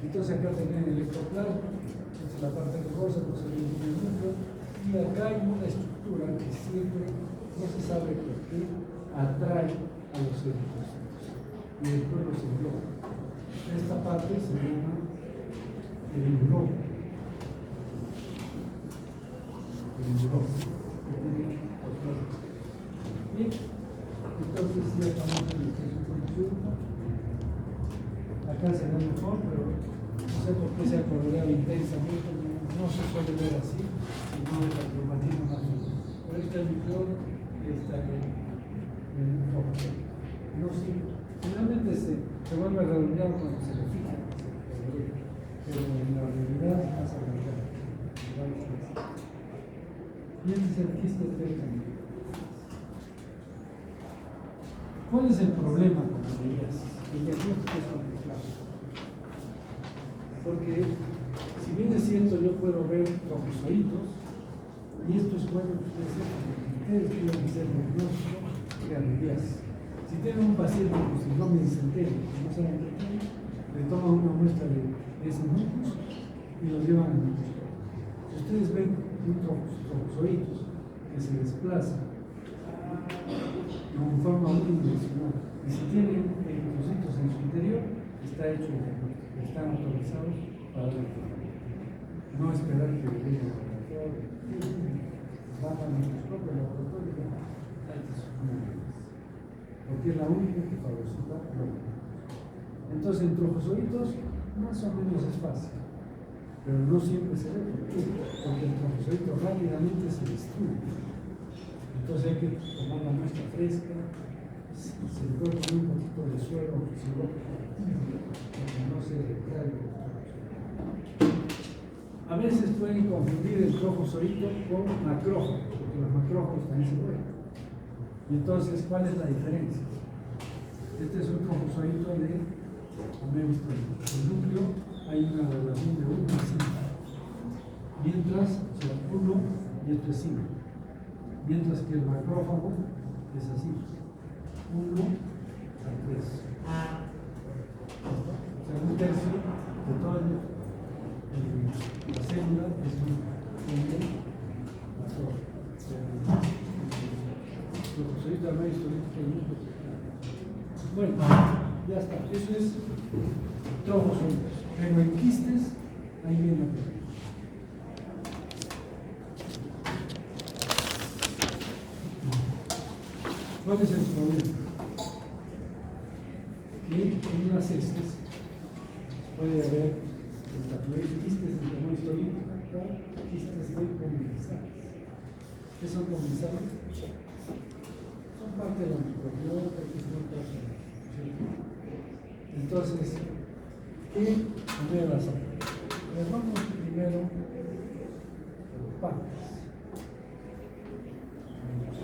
A: Entonces acá tenemos el ectoplasma, esta es la parte rugosa, no se ve en el núcleo, y acá hay una estructura que siempre, no se sabe por qué, atrae a los eritrocitos y después los engloba. Esta parte se llama el englobo. El englobo. Bien, entonces ya estamos en el proceso. Acá se ve mejor, pero no sé por qué se ha coloreado intensamente, no se suele ver así, sino de la cromatina más dura. Pero este es el nucleolo y está el trofozoito. No sé, finalmente se vuelve a redondear cuando se le fija. pero en la realidad es más alargado. Y este es el quiste telcano. ¿Cuál es el problema con las psoriasis? El diagnóstico es complicado. Porque, si bien es cierto, yo puedo ver trombocitos, y esto es bueno que ustedes sepan, ustedes tienen que hacer diagnóstico de psoriasis. Si tienen un paciente con síndrome de centeno, que no saben qué tiene, le toman una muestra de ese mucus y lo llevan al microscopio. Si ustedes ven un trombocitos que se desplaza en forma unidireccional, y si tienen eritrocitos en su interior, está hecho el diagnóstico, están autorizados para ver. No esperar que venga el laboratorio, van al microscopio, al laboratorio, porque es la única que fagocita lo. Entonces, en trombocitos más o menos es fácil, pero no siempre se ve. ¿Por qué? Porque el trombocito rápidamente se destruye. Entonces hay que tomar la muestra fresca, se le puede poner un poquito de suero, para que no se retraiga. A veces pueden confundir el trombocito con macrófago, porque los macrófagos también se mueven. Y entonces, ¿cuál es la diferencia? Este es un trombocito de el núcleo, hay una relación de 1 a 5. Mientras, o sea, 1 y esto es 5. Mientras que el macrófago es así, 1 a 3. O sea, un tercio de toda la célula es un macrófago. Bueno, ya está, eso es trombocitos. Pero en quistes, ahí viene la pregunta. ¿Cuál es el problema? Que en unas cestas puede haber quistes de tamaño histórico o quistes de comensales. ¿Qué son comensales? Son parte de la microbiota, que son parte de la. Entonces, ¿qué primero razón? Vamos primero por partes.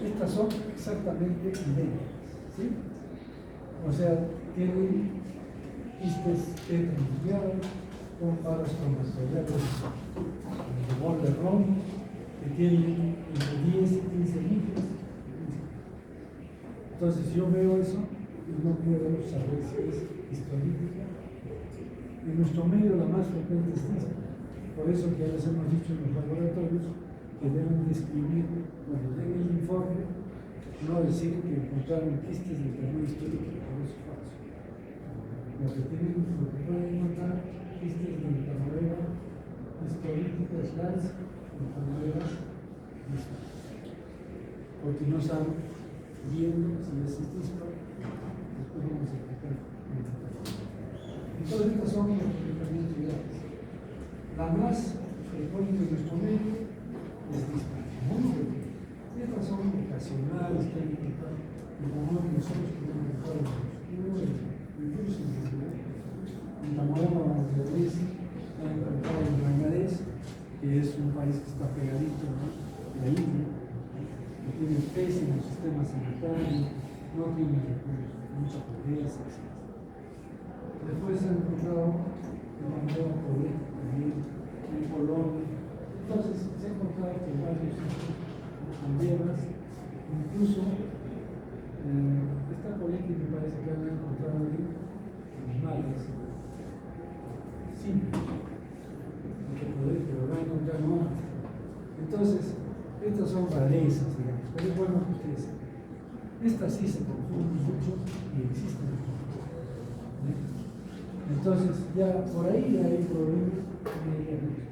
A: Estas son exactamente idénticas, ¿sí? O sea, tienen quistes tetranucleados con paros cromatoriales de borde rojo que tienen entre 10 y 15 núcleos. Entonces yo veo eso y no puedo saber si es histolítica. En nuestro medio la más frecuente es esta. Por eso que ya les hemos dicho en los laboratorios que deben describir cuando den el informe, no decir que encontraron quistes de tamaño histórico, por eso es falso. Lo que pueden encontrar quistes de metabolera histolítica / metabolera porque no saben bien si es cistística. Después vamos a explicar. Entonces estas son las completamente ideales. La más frecuente de nuestro medio es disparidad. Estas son ocasionales que hay que tratar, y como nosotros tenemos que tratar incluso en Tamaulipas, Bangladesh, han encontrado en Bangladesh, que es un país que está pegadito, ¿no?, de la India, que tiene pésimo sistema sanitario, no tiene mucha pobreza, etc. Después se han encontrado en la Nueva Corea, también en Colombia. Entonces se ha encontrado que varios hierbas, incluso esta colecta me parece que han encontrado en animales simples, pero no han encontrado más. Entonces, estas son rarezas, digamos, pero es bueno que ustedes sepan. Estas sí se confunden mucho y existen. Entonces, ya por ahí hay problemas de diagnóstico.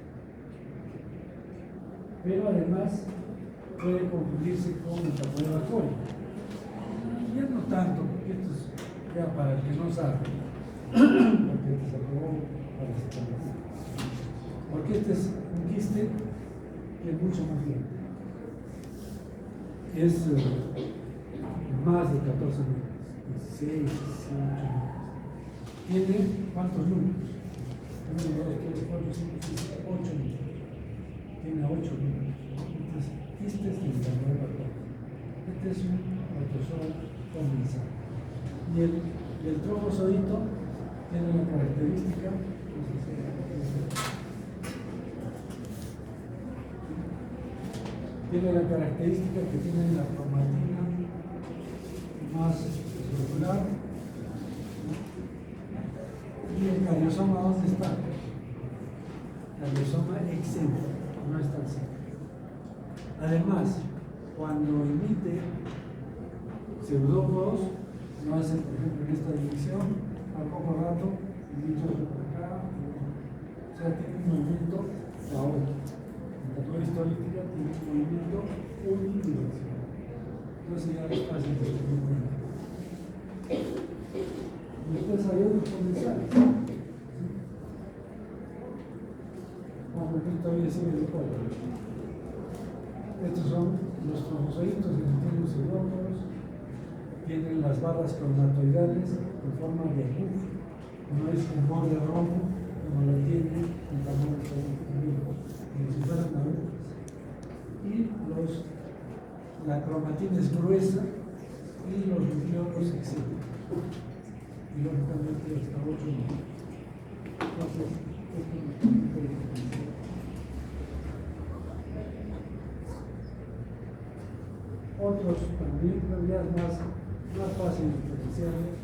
A: Pero además puede confundirse con metabolema cólico. Ya no tanto, porque esto es ya para el que no sabe, porque se aprobó para esta. Porque este es un quiste que es mucho más grande. Es más de 14 números, 16, 18 números. ¿Tiene cuántos números? 1, 2, 3, 4, 5, 6, 8 números. Tiene 8 números. Entonces, este es el tamaño de la. Este es un autosol comensal. Y el trombosodito tiene la característica, que tiene la cromatina más circular. Y el cariosoma, ¿dónde está? Cariosoma exento, no está al centro. Además, cuando emite pseudópodos, lo hace, por ejemplo, en esta dirección, al poco rato, emite por acá, o sea, tiene un movimiento a otro. La toma histórica tiene un movimiento unidireccional. Entonces ya es fácil de entender. Después hay otros comensales. Vamos a ver, todavía sigue el cuadro. Estos son los trombosoditos que contienen pseudópodos. Tienen las barras cromatoidales en forma de aguja. No es un borde rojo como lo tiene el tamaño como si fueran agujas. Y la cromatina es gruesa y los nucleolos exceden. Y lógicamente hasta 8 números. Entonces, esto nos permite diferenciar. Otros también, todavía es más fácil de diferenciarlos.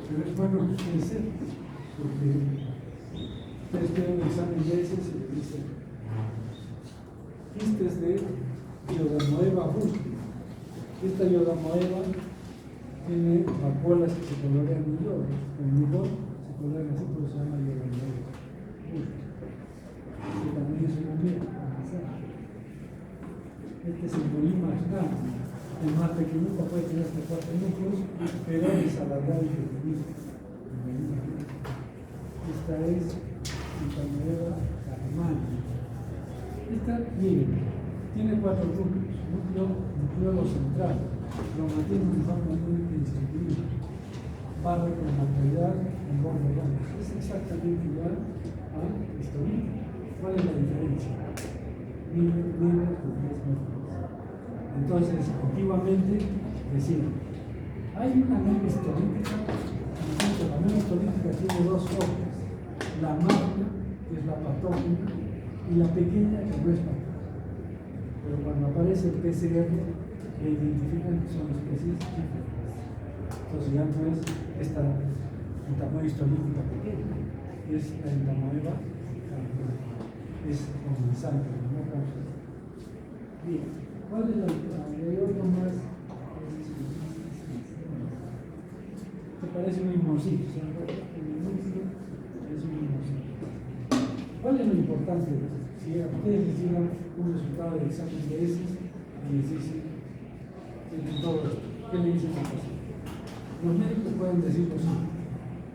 A: Pero es bueno que ustedes sepan, porque ustedes tienen un examen de ese y le dicen: este es de Iodamoeba busti. Esta Iodamoeba tiene vacuolas que se colorean en yodo. El mejor se colorean así, pero se llama Iodamoeba busti. Este también es una mierda. Este es el bolín marginal. El más pequeñito puede tener hasta 4 núcleos, pero es alargado y pequeñito. Esta es Iodamoeba carmana. Esta, miren, tiene 4 núcleos. Nucleolo central, cromatina en forma única y distribuida, barra cromatoidal en borde blanco. Es exactamente igual a histolita. ¿Cuál es la diferencia? Nivel con 10 metros. Entonces, antiguamente decían: hay una nave histolítica. La nave histolítica tiene 2 hojas: la magna, que es la patógena, y la pequeña, que no es patógena. Pero cuando aparece el PCR, le identifican que son especies diferentes. Entonces ya no es esta entamoeba histolítica pequeña, es la entamoeba carmana. Es comensal, pero no causa. Bien, ¿cuál es la hay otro más? Te parece un limoncito, ¿sí? Es un limoncito. ¿Cuál es lo importante de esto? Si a ustedes les llegan un resultado del examen de heces y les dicen todo esto, ¿qué le dicen al paciente? Los médicos pueden decir lo siguiente: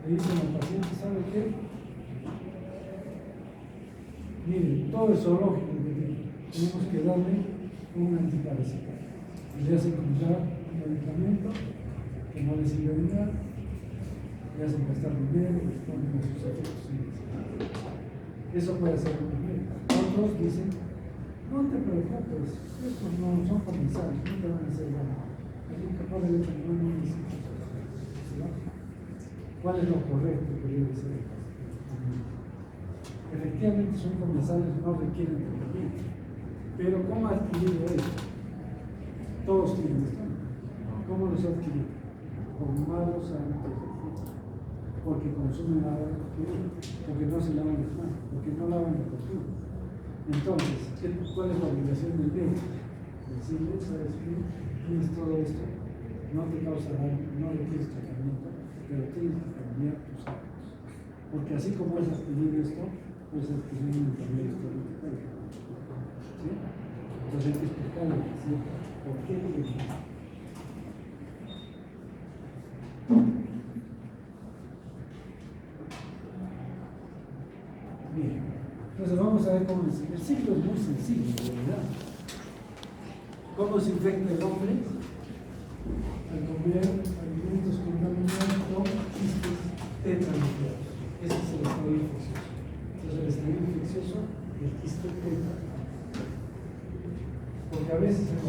A: le dicen al paciente: ¿sabe qué? Miren, todo es zoológico que tenemos que darle un antiparasitario. Y le hacen comprar un medicamento que no le sirve de nada, le hacen gastar dinero, les ponen a sus efectos indesirables. Eso puede hacer un médico. Otros dicen: no te preocupes, estos no son comensales, no te van a hacer daño. Alguien capaz de ver no necesita. ¿Cuál es lo correcto que debe ser? Efectivamente son comensales, no requieren tratamiento. Pero ¿cómo ha adquirido esto? Todos tienen esto. ¿Cómo los ha adquirido? Con malos hábitos de vida. Porque consumen agua de costura, porque no se lavan las manos, porque no lavan la costura. Entonces, ¿cuál es la obligación del médico? Decirle: ¿sabes qué? Tienes todo esto, no te causa daño, no requieres tratamiento, pero tienes que cambiar tus hábitos. Porque así como es adquirir esto, pues adquirir un enfermedad histórica. ¿Sí? Entonces hay que explicarle por qué tiene. Bien, entonces vamos a ver cómo es. El ciclo es muy sencillo, de verdad. ¿Cómo se infecta el hombre? al comer alimentos contaminados con quistes tetranucleados. Ese es el estadio infeccioso. Entonces, el estadio infeccioso del quiste tetra. Porque a veces en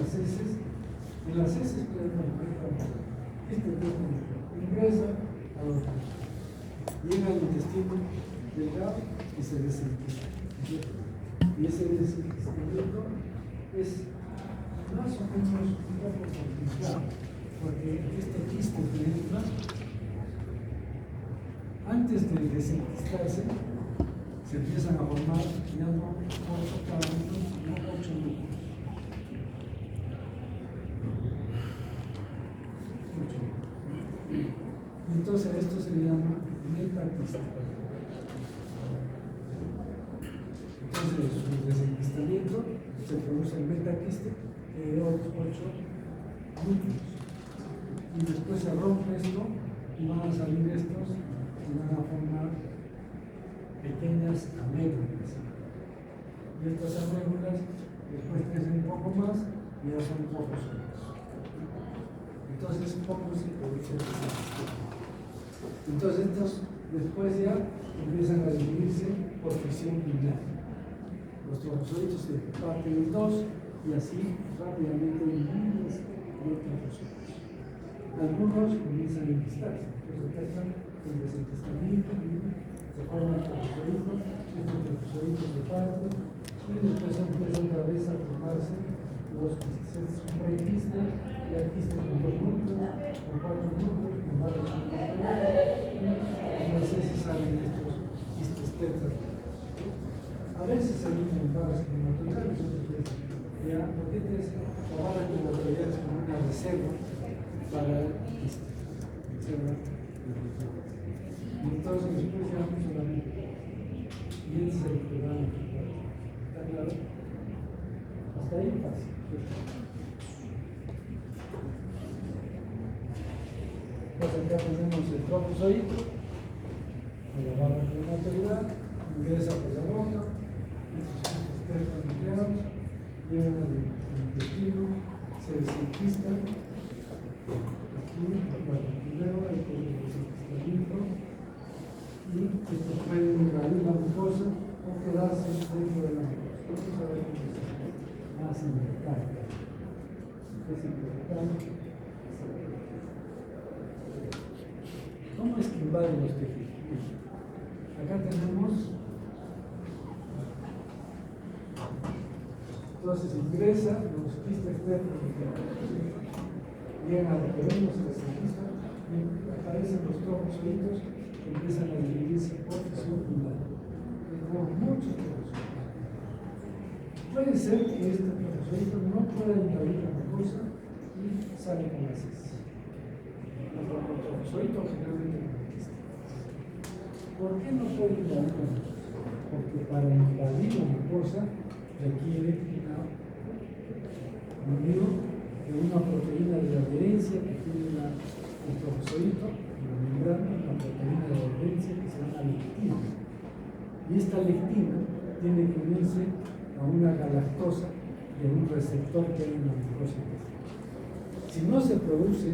A: las heces pueden encontrar quiste tetranucleado. Ingresa a los ojos, llega al intestino delgado y se desintegra. Y ese desintegramiento es más o menos un poco complicado, porque este quiste penetra antes de desintegrarse, se empiezan a formar ya no 8 cámaras, no 8 núcleos. Entonces esto se llama metaquiste. Entonces su desenquistamiento se produce en metaquiste de 8 núcleos. Y después se rompe esto y van a salir estos y van a formar pequeñas amébulas. Y estas amébulas después crecen un poco más y ya son trofozoitos. Entonces poco se produce desenquistamiento. Entonces estos después ya empiezan a dividirse por fisión lineal. Los trofozoitos se parten en dos y así rápidamente hay miles de trofozoitos. Algunos comienzan a enquistarse, entonces empiezan el desenquistamiento y se forman trofozoitos, estos trofozoitos se parten y después empiezan otra vez a formarse los quistes. Un prequiste y hay quistes con 2 núcleos, con 4 núcleos, con varios núcleos, y a veces salen estos quistes tetra. A veces se unen varios hematoidales, ya, porque es trabajar con las hematoidales como una reserva para el quiste. Y entonces después ya no solamente. Y ese es el programa. ¿Está claro? Hasta ahí fácil. Pues acá tenemos el trofozoito, la barra de la autoridad, ingresa por la boca, estos tetranucleados, llegan al intestino, se desenquistan, aquí, primero hay que desenquistamiento, y estos pueden invadir la mucosa o quedarse dentro de la mucosa. Vamos a ver cómo se más importante. Es importante. ¿Cómo es que invaden los tejidos? Acá tenemos, entonces ingresa los quistes tetranucleados, llegan a lo que vemos, se desenquistan y aparecen los trofozoitos que empiezan a dividirse por fisión lineal. Tenemos muchos trofozoitos. Puede ser que este trofozoito no pueda invadir la mucosa y sale con las heces. El trofozoito generalmente no existe. ¿Por qué no puede invadir la mucosa? Porque para invadir la mucosa requiere una proteína de adherencia que tiene el trofozoito, la membrana, una proteína de adherencia que se llama lectina. Y esta lectina tiene que unirse a una galactosa de un receptor que hay en la mucosa intestinal. Si no se produce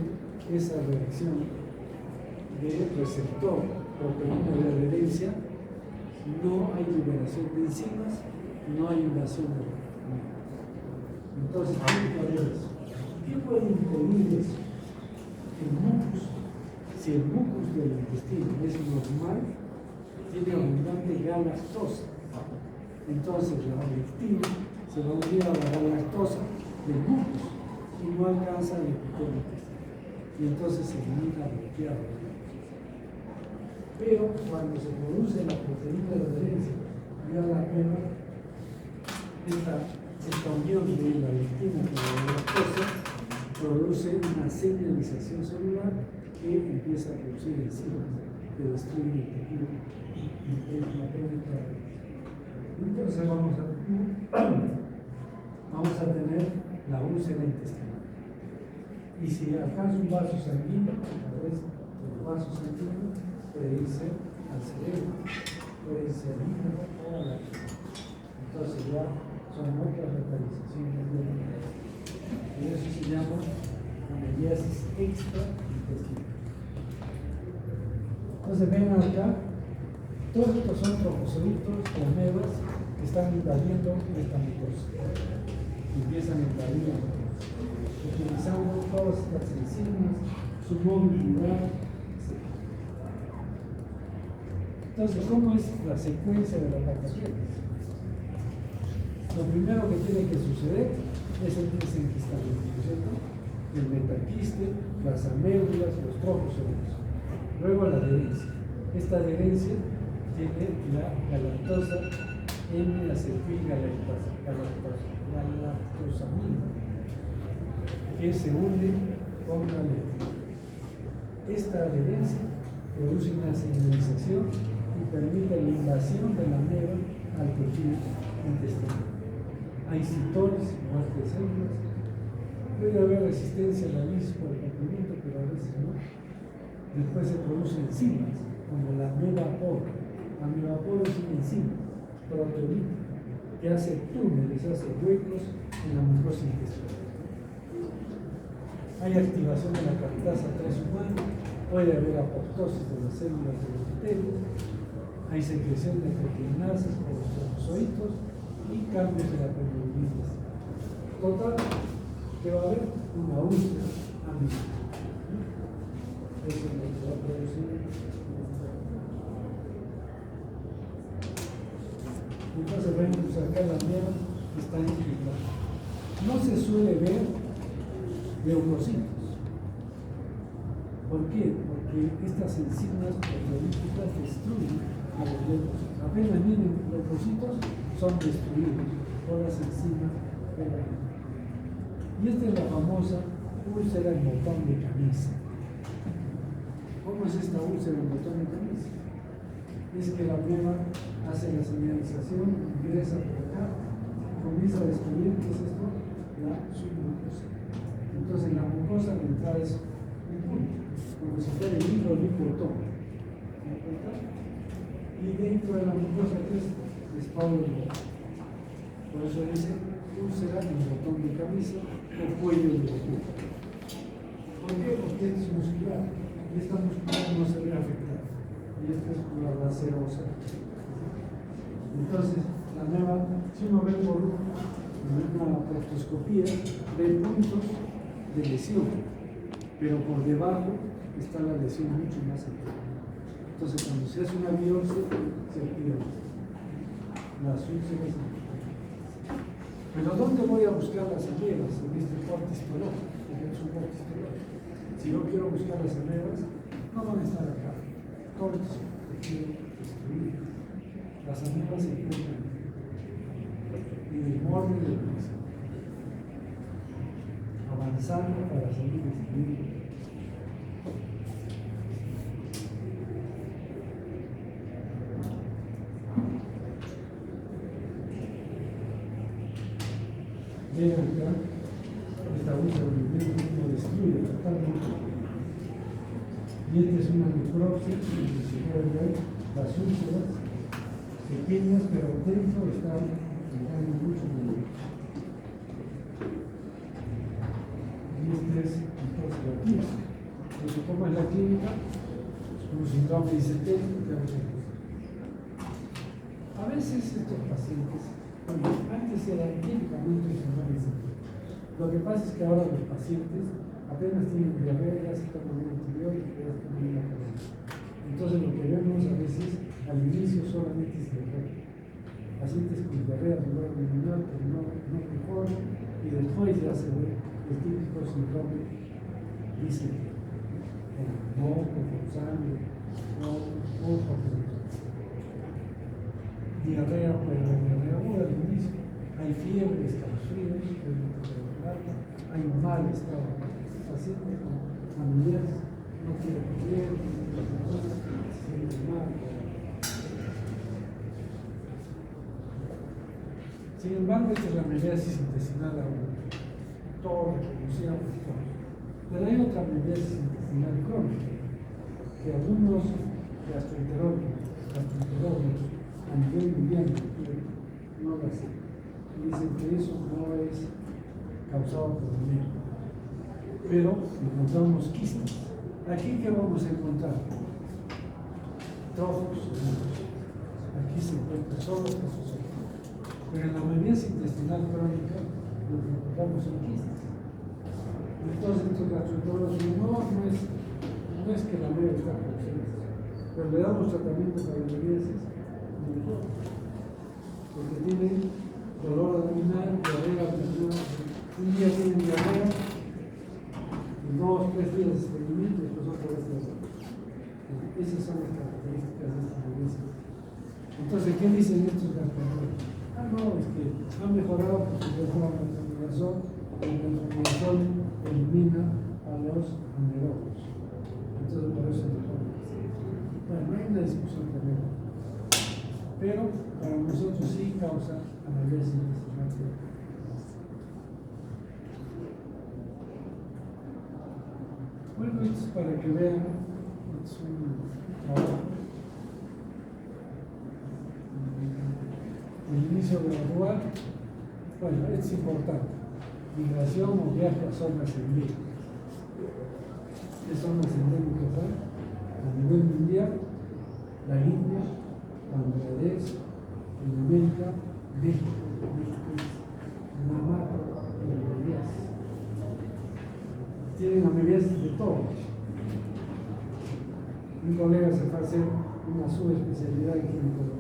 A: esa reacción de receptor, proteína de adherencia, no hay liberación de enzimas, no hay invasión de la proteína. Entonces, ¿qué puede impedir eso? El mucus. Si el mucus del intestino es normal, tiene abundante galactosa. Entonces la lectina se va a unir a la galactosa del mucus y no alcanza el epitelio intestinal. Y entonces se elimina bloqueado. Pero cuando se produce la proteína de adherencia, ya la pena esta unión de la lectina con la galactosa produce una señalización celular que empieza a producir enzimas que destruyen el tejido y la penetración. Entonces vamos a tener la úlcera intestinal. Y si alcanza un vaso sanguíneo, a través del vaso sanguíneo puede irse al cerebro, puede irse al hígado o a la piel. Entonces ya son otras localizaciones del hígado. Y eso se llama candidiasis extraintestinal. Entonces ven acá, todos estos son trofozoitos o amebas que están invadiendo esta mucosa. Empiezan a invadir la mucosa, utilizando todas estas enzimas, su movilidad, etc. Entonces, ¿cómo es la secuencia de la patogénesis? Lo primero que tiene que suceder es el desenquistamiento, ¿cierto? El metaquiste, las amébulas, los trofozoitos. Luego la adherencia. Esta adherencia tiene la galactosa N-acetilgalactosamina, que se une con la leptina. Esta adherencia produce una señalización y permite la invasión de la ameba al tejido intestinal. Hay citosis, muerte de células. Puede haber resistencia a la lisis por el complemento, pero a veces no. Después se producen enzimas, como la amebapor. La amebapor es una enzima proteolítica que hace túneles, hace huecos en la mucosa intestinal. Hay activación de la captasa 3 humana, puede haber apoptosis de las células de los epitelios, hay secreción de proteinasas por los trofozoitos y cambios de la permeabilidad. Total, que va a haber una úlcera amiloide. Eso es lo que va a producir. Entonces vemos acá la ameba que está infiltrada. No se suele ver leucocitos. ¿Por qué? Porque estas enzimas proteolíticas destruyen a los leucocitos. Apenas vienen leucocitos, son destruidos por las enzimas de la ameba. Y esta es la famosa úlcera en botón de camisa. ¿Cómo es esta úlcera en botón de camisa? Es que la ameba hace la señalización, ingresa por acá, comienza a destruir, ¿qué es esto? La submucosa. Entonces la mucosa la entrada es un punto, como si fuera el hilo botón. Y dentro de la mucosa, ¿qué es? Espalda del botón. Por eso dice úlcera en botón de camisa o cuello de botón. ¿Por qué? Porque es muscular. Y esta muscular no se ve afectada. Y esta es por la lacerosa. Entonces, la ameba, si uno ve por una proctoscopía, ve puntos de lesión, pero por debajo está la lesión mucho más alta. Entonces, cuando se hace una biopsia, se pierde las úlceras. Pero ¿dónde voy a buscar las amebas? En este cortistolón, porque es un cortistolón. Si yo quiero buscar las amebas, no van a estar acá. Cortis, tejido destruido. Las amebas se encuentran en el borde del piso, avanzando para salir destruido. Vean acá, esta úlcera no destruye totalmente. Y esta es una necropsia, donde se pueden ver las úlceras pequeñas, pero dentro están mucho de. Y este es entonces la clínica. Entonces, ¿cómo es la clínica? Un síndrome disetético. A veces estos pacientes, bueno, antes era típicamente un síndrome disetético. Lo que pasa es que ahora los pacientes apenas tienen diarrea, ya se toman un antibiótico, ya se toman una cosa. Entonces lo que vemos a veces al inicio solamente es diarrea. Pacientes con diarrea abdominal que no mejoran y después ya se ve el típico síndrome disetético. Moco, con sangre, o diarrea, pero diarrea aguda al inicio. Hay fiebre, escalofríos, hay un mal estado. Paciente con familiares no quiere comer, se siente mal. Sin embargo, esta es la amebiasis intestinal aguda. Todos reconocíamos todos. Pero hay otra amebiasis intestinal crónica, que algunos gastroenterólogos a nivel mundial no lo hacen. Dicen que eso no es causado por el médico. pero encontramos quistes. Aquí, ¿qué vamos a encontrar? Trofos. Aquí se encuentra solo trofos. Pero en la amebiasis intestinal crónica lo que encontramos son quistes. Entonces, estos gastroenterólogos no es que la ameba está presente, pero le damos tratamiento para la amebiasis mejor, porque tienen dolor abdominal, diarrea abdominal. Un día tienen diarrea, y 2 o 3 días de estreñimiento, y después otra vez diarrea. Esas son las características de esta amebiasis. Entonces, ¿qué dicen estos gastroenterólogos? No, es que han mejorado porque mejora la metronidazol, el metronidazol elimina a los anaerobios. Entonces, por eso mejora. Bueno, no hay una discusión también. Pero para nosotros sí causa amebiasis intestinal crónica. Bueno, esto es para que vean, es un trabajo. El inicio gradual, bueno, es importante. Migración o viaje a zonas endémicas. ¿Qué zonas endémicas hay? A nivel mundial, la India, Bangladesh, en América, México es una macro amebiasis. Tienen amebiasis de todo. Un colega se fue a hacer una subespecialidad en ginecología.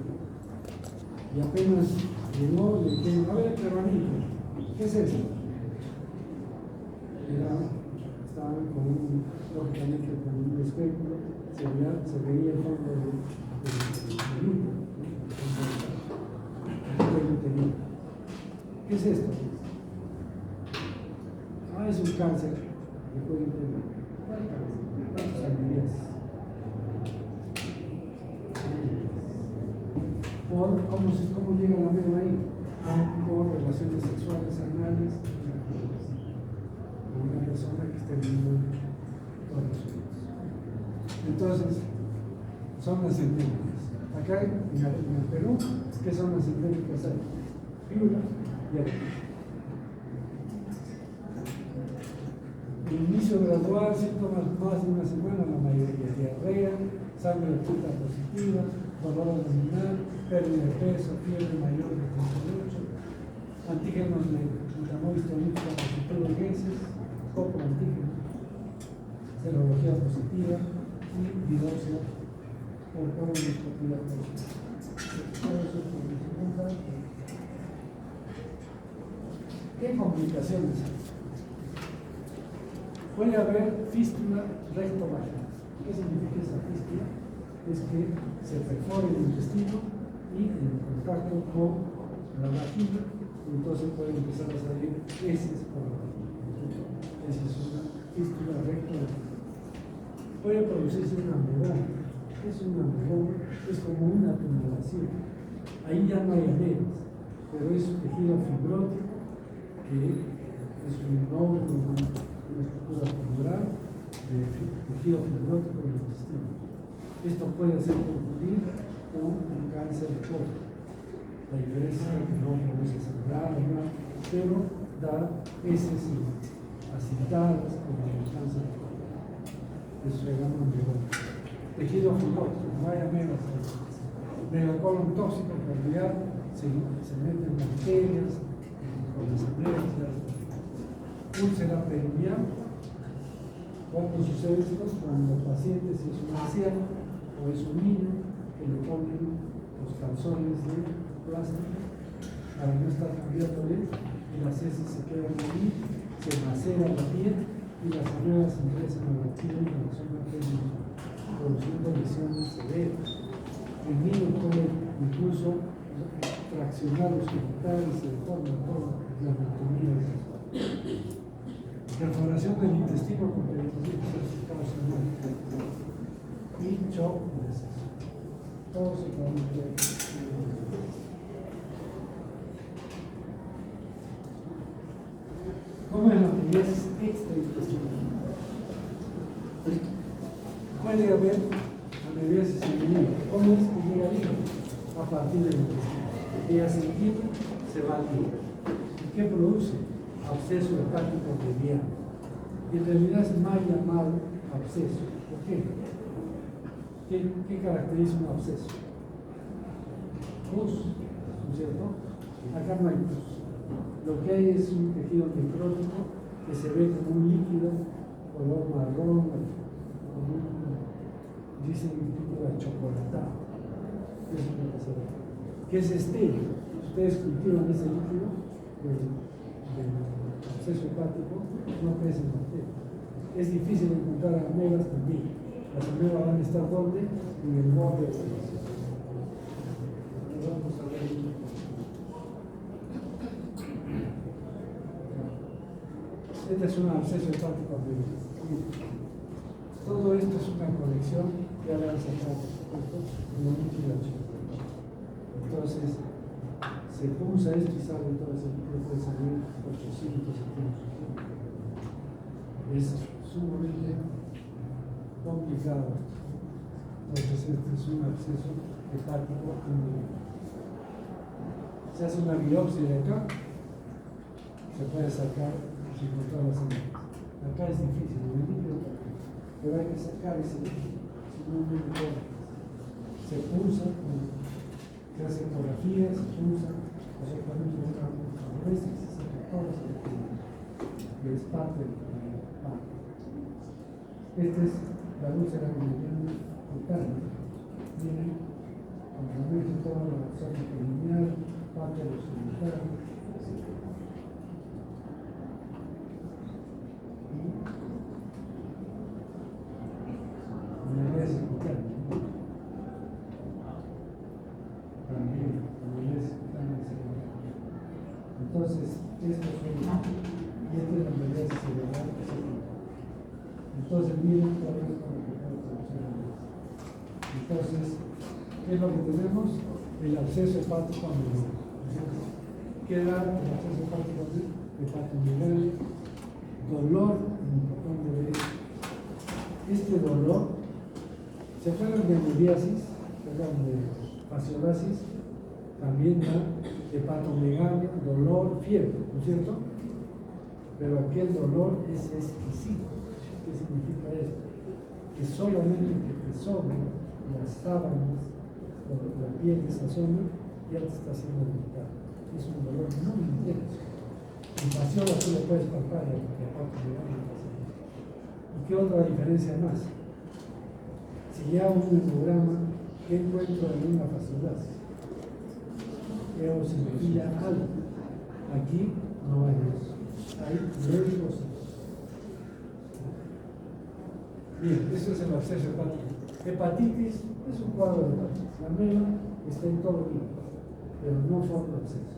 A: Y apenas llegó, le dijeron, a ver, peruanito, ¿qué es eso? Estaban lógicamente con un espectro, se veía el fondo del útero. ¿Qué es esto? Es un cáncer de cuello uterino. ¿Cuántos amebiasis? ¿Cómo llega la ameba ahí? Por relaciones sexuales anales con una persona que esté viviendo todos los días. Entonces, zonas endémicas. Acá en el Perú, ¿qué zonas endémicas hay? Piura y Arequipa. El inicio gradual, síntomas más de una semana, la mayoría diarrea, sangre oculta positiva, dolor abdominal, pérdida de peso, fiebre mayor de 38, antígenos de glutamohistonúcleo positivo en heces, poco antígeno, serología positiva y biopsia por colonoscopia. Todo eso por mi pregunta. ¿Qué complicaciones hay? Puede haber fístula rectovaginal. ¿Qué significa esa fístula? Es que se perfora el intestino y en contacto con la vagina, entonces puede empezar a salir heces por la vagina. Esa es una fístula rectovaginal. Puede producirse una amebona. Es una amebona, es como una tumoración. Ahí ya no hay amebas, pero es un tejido fibrótico que es un nódulo, una estructura tumoral de tejido fibrótico del intestino. Esto puede hacer confundir con un cáncer de colon. La diferencia es que no produce sangrado, pero da heces acidadas como el cáncer de colon. Eso se llama amebona. Tejido fibrótico, no hay amebas. Megacolon tóxico, en realidad se meten bacterias con las amebas. Úlcera perineal. ¿Cuándo sucede esto? Cuando el paciente, si es un anciano o es un niño, que le ponen los calzones de plástico para no estar cambiándole y las heces se quedan ahí, se macera la piel y las amebas ingresan a la piel y a la zona pélvica, produciendo lesiones severas. El niño puede incluso fraccionar los genitales y se deforma toda la anatomía de las cosas. Perforación del intestino con peritonitis causa y shock de deceso. Todo se puede. ¿Cómo es la amebiasis extraintestinal? Puede haber amebiasis en el hígado. ¿Cómo es que llega al hígado? A partir del intestino. Ella se inquieta, se va al hígado. ¿Y qué produce? Absceso hepático mediano. y en realidad es mal llamado absceso. ¿Por qué? ¿Qué caracteriza un absceso? Pus, ¿no es cierto? Acá no hay pus. Lo que hay es un tejido necrótico que se ve como un líquido color marrón, como dicen líquido achocolatado. Eso es lo que se ve. Que es estéril. Ustedes cultivan ese líquido del absceso hepático, no crecen bacterias. Es difícil encontrar amebas también. Las amebas van a estar ¿dónde? En el borde del absceso. Vamos a ver. Este es un absceso hepático abierto. Todo esto es una colección que ahora han sacado como un líquido. Entonces, se pulsa esto y sale todo ese líquido, puede salir 800 centímetros. Es sumamente complicado. Entonces, este es un absceso hepático individual. Se hace una biopsia de acá, se puede sacar sin encontrar las semillas. Acá es difícil, en el líquido también, pero hay que sacar ese líquido, si no, no lo se pulsa, se hace ecografía, se pulsa, o sea, cuando uno favorece, se saca todo ese líquido, que es parte del pan. Esta es la úlcera que me llaman cutánea. Miren, complementa toda la zona perineal, parte de los genitales. Entonces, esto es y esta es la medida cerebral. Entonces, miren cuál es lo que puede producir. Entonces, ¿qué es lo que tenemos? El absceso hepático amiloide. ¿Qué da el absceso hepático amiloide? Dolor en el botón de derecho. Este dolor, ¿se acuerdan de emibiasis? ¿Se acuerdan de fasciolasis? También da hepatomegalia, dolor, fiebre, ¿no es cierto? Pero aquel dolor es exquisito. ¿Qué significa esto? Que solamente que te sobren las sábanas o la piel de esa zona ya te está haciendo delicado. Es un dolor muy intenso. En fasciola tú le puedes palpar el hepatomegalia. ¿Y qué otra diferencia más? Si ya un hemograma, ¿qué encuentro en una fasciolasis? Eosinofilia alta. Aquí no hay eso. Hay leucocitos. Bien, eso es el absceso hepático. Hepatitis es un cuadro de hepatitis. La ameba está en todo el cuerpo, pero no forma absceso.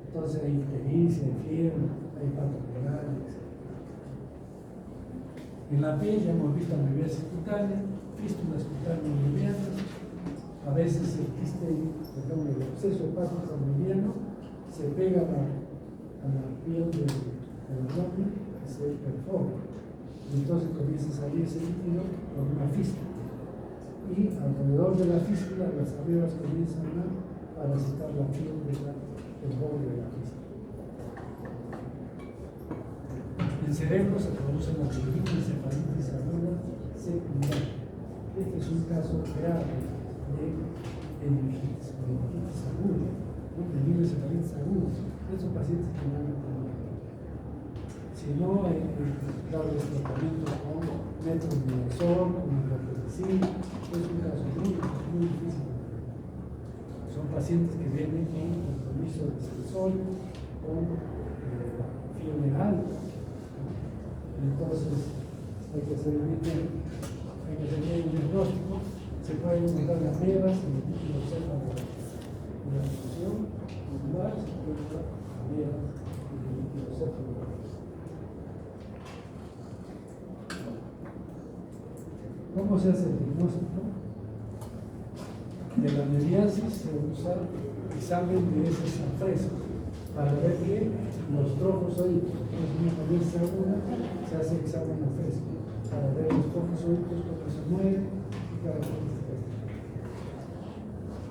A: Entonces hay ictericia, hay fiebre, hay hepatomegalia, etc. En la piel ya hemos visto amibiasis cutánea, fístulas cutáneas medianas. A veces el absceso hepático mediano se pega a la piel del abdomen y se perfora. Y entonces comienza a salir ese líquido por una fístula. Y alrededor de la fístula las amebas comienzan a parasitar la piel del borde de la fístula. En cerebro se produce la encefalitis aguda secundaria. Este es un caso grave de meningitis aguda, encefalitis aguda. Estos pacientes generalmente no. Si no, hay que darles tratamiento con metronidazol, con amlodipina. Es un caso muy difícil. Son pacientes que vienen con compromiso de sensor, con fiebre alta. Entonces, hay que hacer un diagnóstico. Se pueden encontrar las amebas en el líquido cerca de la función ocular, se pueden encontrar amebas en el líquido cerca de la ¿Cómo se hace el diagnóstico? De la amibiasis se usa examen de heces frescos para ver que los trofozoitos, que es una amibiasis aguda, se hace examen a fresco para ver los trofozoitos cómo se mueven y características.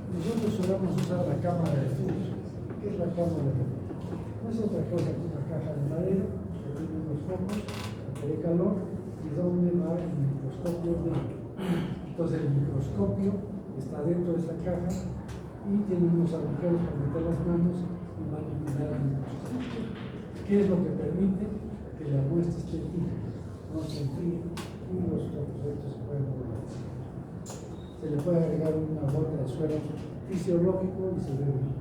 A: Nosotros solemos usar la cámara de flujo. ¿Qué es la cámara de flujo? No es otra cosa que una caja de madera que tiene unos focos a de calor y donde va el microscopio negro. Entonces el microscopio está dentro de esa caja y tiene unos agujeros para meter las manos y manipular el microscopio. ¿Qué es lo que permite? Que la muestra esté tibia, no se enfríe y los objetos se pueden mover. Se le puede agregar una gota de suero fisiológico y se ve bien.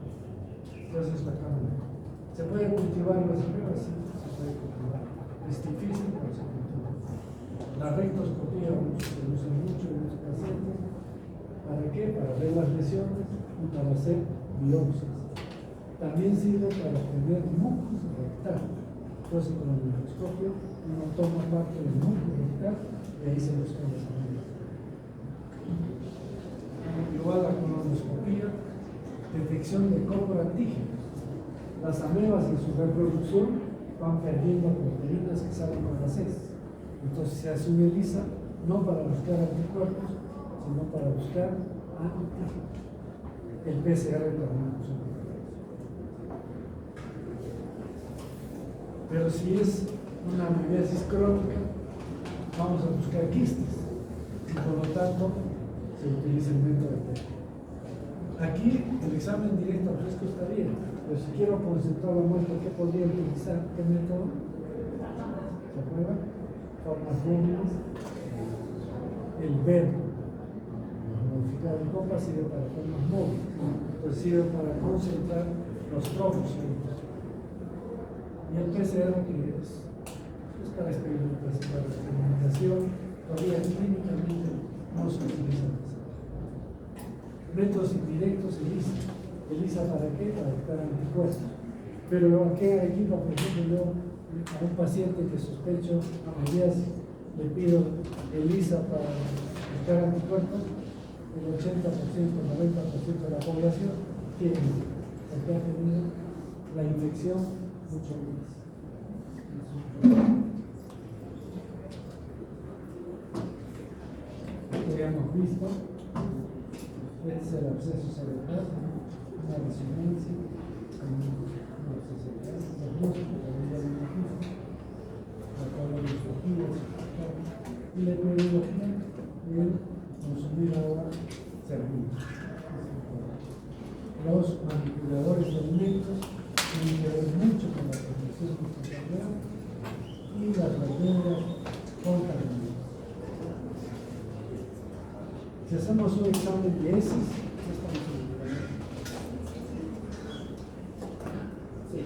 A: Entonces la cámara. ¿Se puede cultivar las pruebas? Sí, se puede cultivar. Es difícil, pero se cultiva. La rectoscopía se usa mucho en los pacientes. ¿Para qué? Para ver las lesiones y para hacer biopsias. También sirve para obtener mucus rectal. Entonces con el microscopio uno toma parte del mucus rectal y ahí se busca la salida. Igual la colonoscopía, detección de coproantígenos. Las amebas en su reproducción van perdiendo proteínas que salen con las heces. Entonces se hace una ELISA no para buscar anticuerpos, sino para buscar antígenos. El PCR también usa. Pero si es una amibiasis crónica, vamos a buscar quistes y por lo tanto se utiliza el método de PET. Aquí el examen directo al fresco está bien, pero si quiero concentrar la muestra, ¿qué podría utilizar? ¿Qué método? ¿Se acuerdan? Formas móviles. El verbo modificado en copa sirve para formas móviles, pues sirve para concentrar los trofos. Y el PCR, que es para experimentación, todavía clínicamente no se utiliza. Métodos indirectos, ELISA. ¿ELISA para qué? Para buscar anticuerpos. Pero aquí equipo, por ejemplo, yo a un paciente que sospecho amibiasis le pido ELISA para buscar anticuerpos, el 80%, 90% de la población tiene, porque ha tenido la infección mucho más. Esto ya hemos visto. Este es el absceso cerebral, una resonancia, una sociedad, los músculos, la colonoscopía, y la epidemiología y el consumir agua servida. Los manipuladores de alimentos tienen que ver mucho con la protección muscular y las verduras contaminadas. Si hacemos un examen de heces, ¿qué estamos haciendo? Sí.